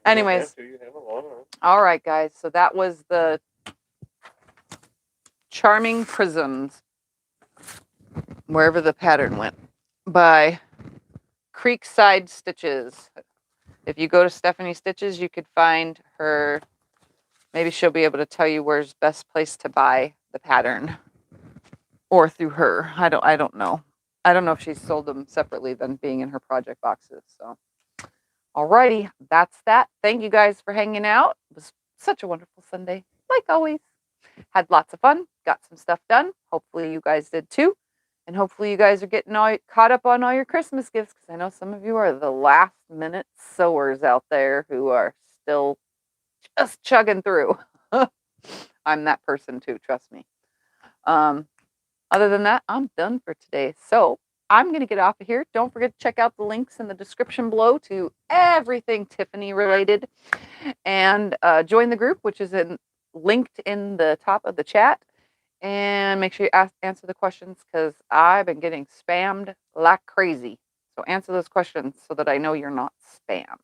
Anyways. You have a long arm. All right, guys. So that was the Charming Prisms, wherever the pattern went, by Creekside Stitches. If you go to Stephanie Stitches, you could find her. Maybe she'll be able to tell you where's best place to buy the pattern, or through her. I don't know. I don't know if she's sold them separately than being in her project boxes. So, alrighty, that's that. Thank you guys for hanging out. It was such a wonderful Sunday, like always. Had lots of fun. Got some stuff done. Hopefully you guys did too. And hopefully you guys are getting caught up on all your Christmas gifts, because I know some of you are the last minute sewers out there who are still just chugging through. I'm that person too, trust me. Other than that, I'm done for today. So I'm going to get off of here. Don't forget to check out the links in the description below to everything Tiffany related. And join the group, which is linked in the top of the chat. And make sure you answer the questions, because I've been getting spammed like crazy. So answer those questions so that I know you're not spam.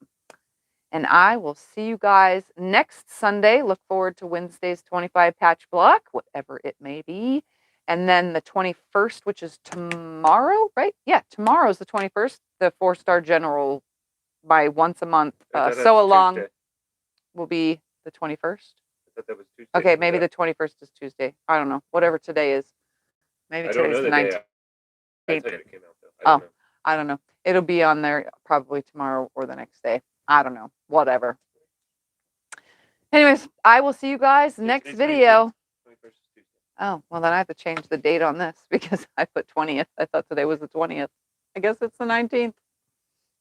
And I will see you guys next Sunday. Look forward to Wednesday's 25 patch block, whatever it may be. And then the 21st, which is tomorrow, right? Yeah, tomorrow's the 21st, the 4-star general by once a month. Sew along Tuesday. Will be the 21st. I thought that was Tuesday. Okay, maybe the 21st is Tuesday. I don't know. Whatever today is. Maybe today's the 19th. I thought it came out though. I don't know. I don't know. It'll be on there probably tomorrow or the next day. I don't know. Whatever. Anyways, I will see you guys next video. Oh, well, then I have to change the date on this because I put 20th. I thought today was the 20th. I guess it's the 19th.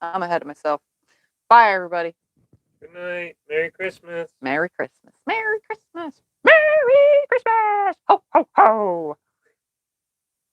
I'm ahead of myself. Bye, everybody. Good night. Merry Christmas. Merry Christmas. Merry Christmas. Merry Christmas. Ho, ho, ho.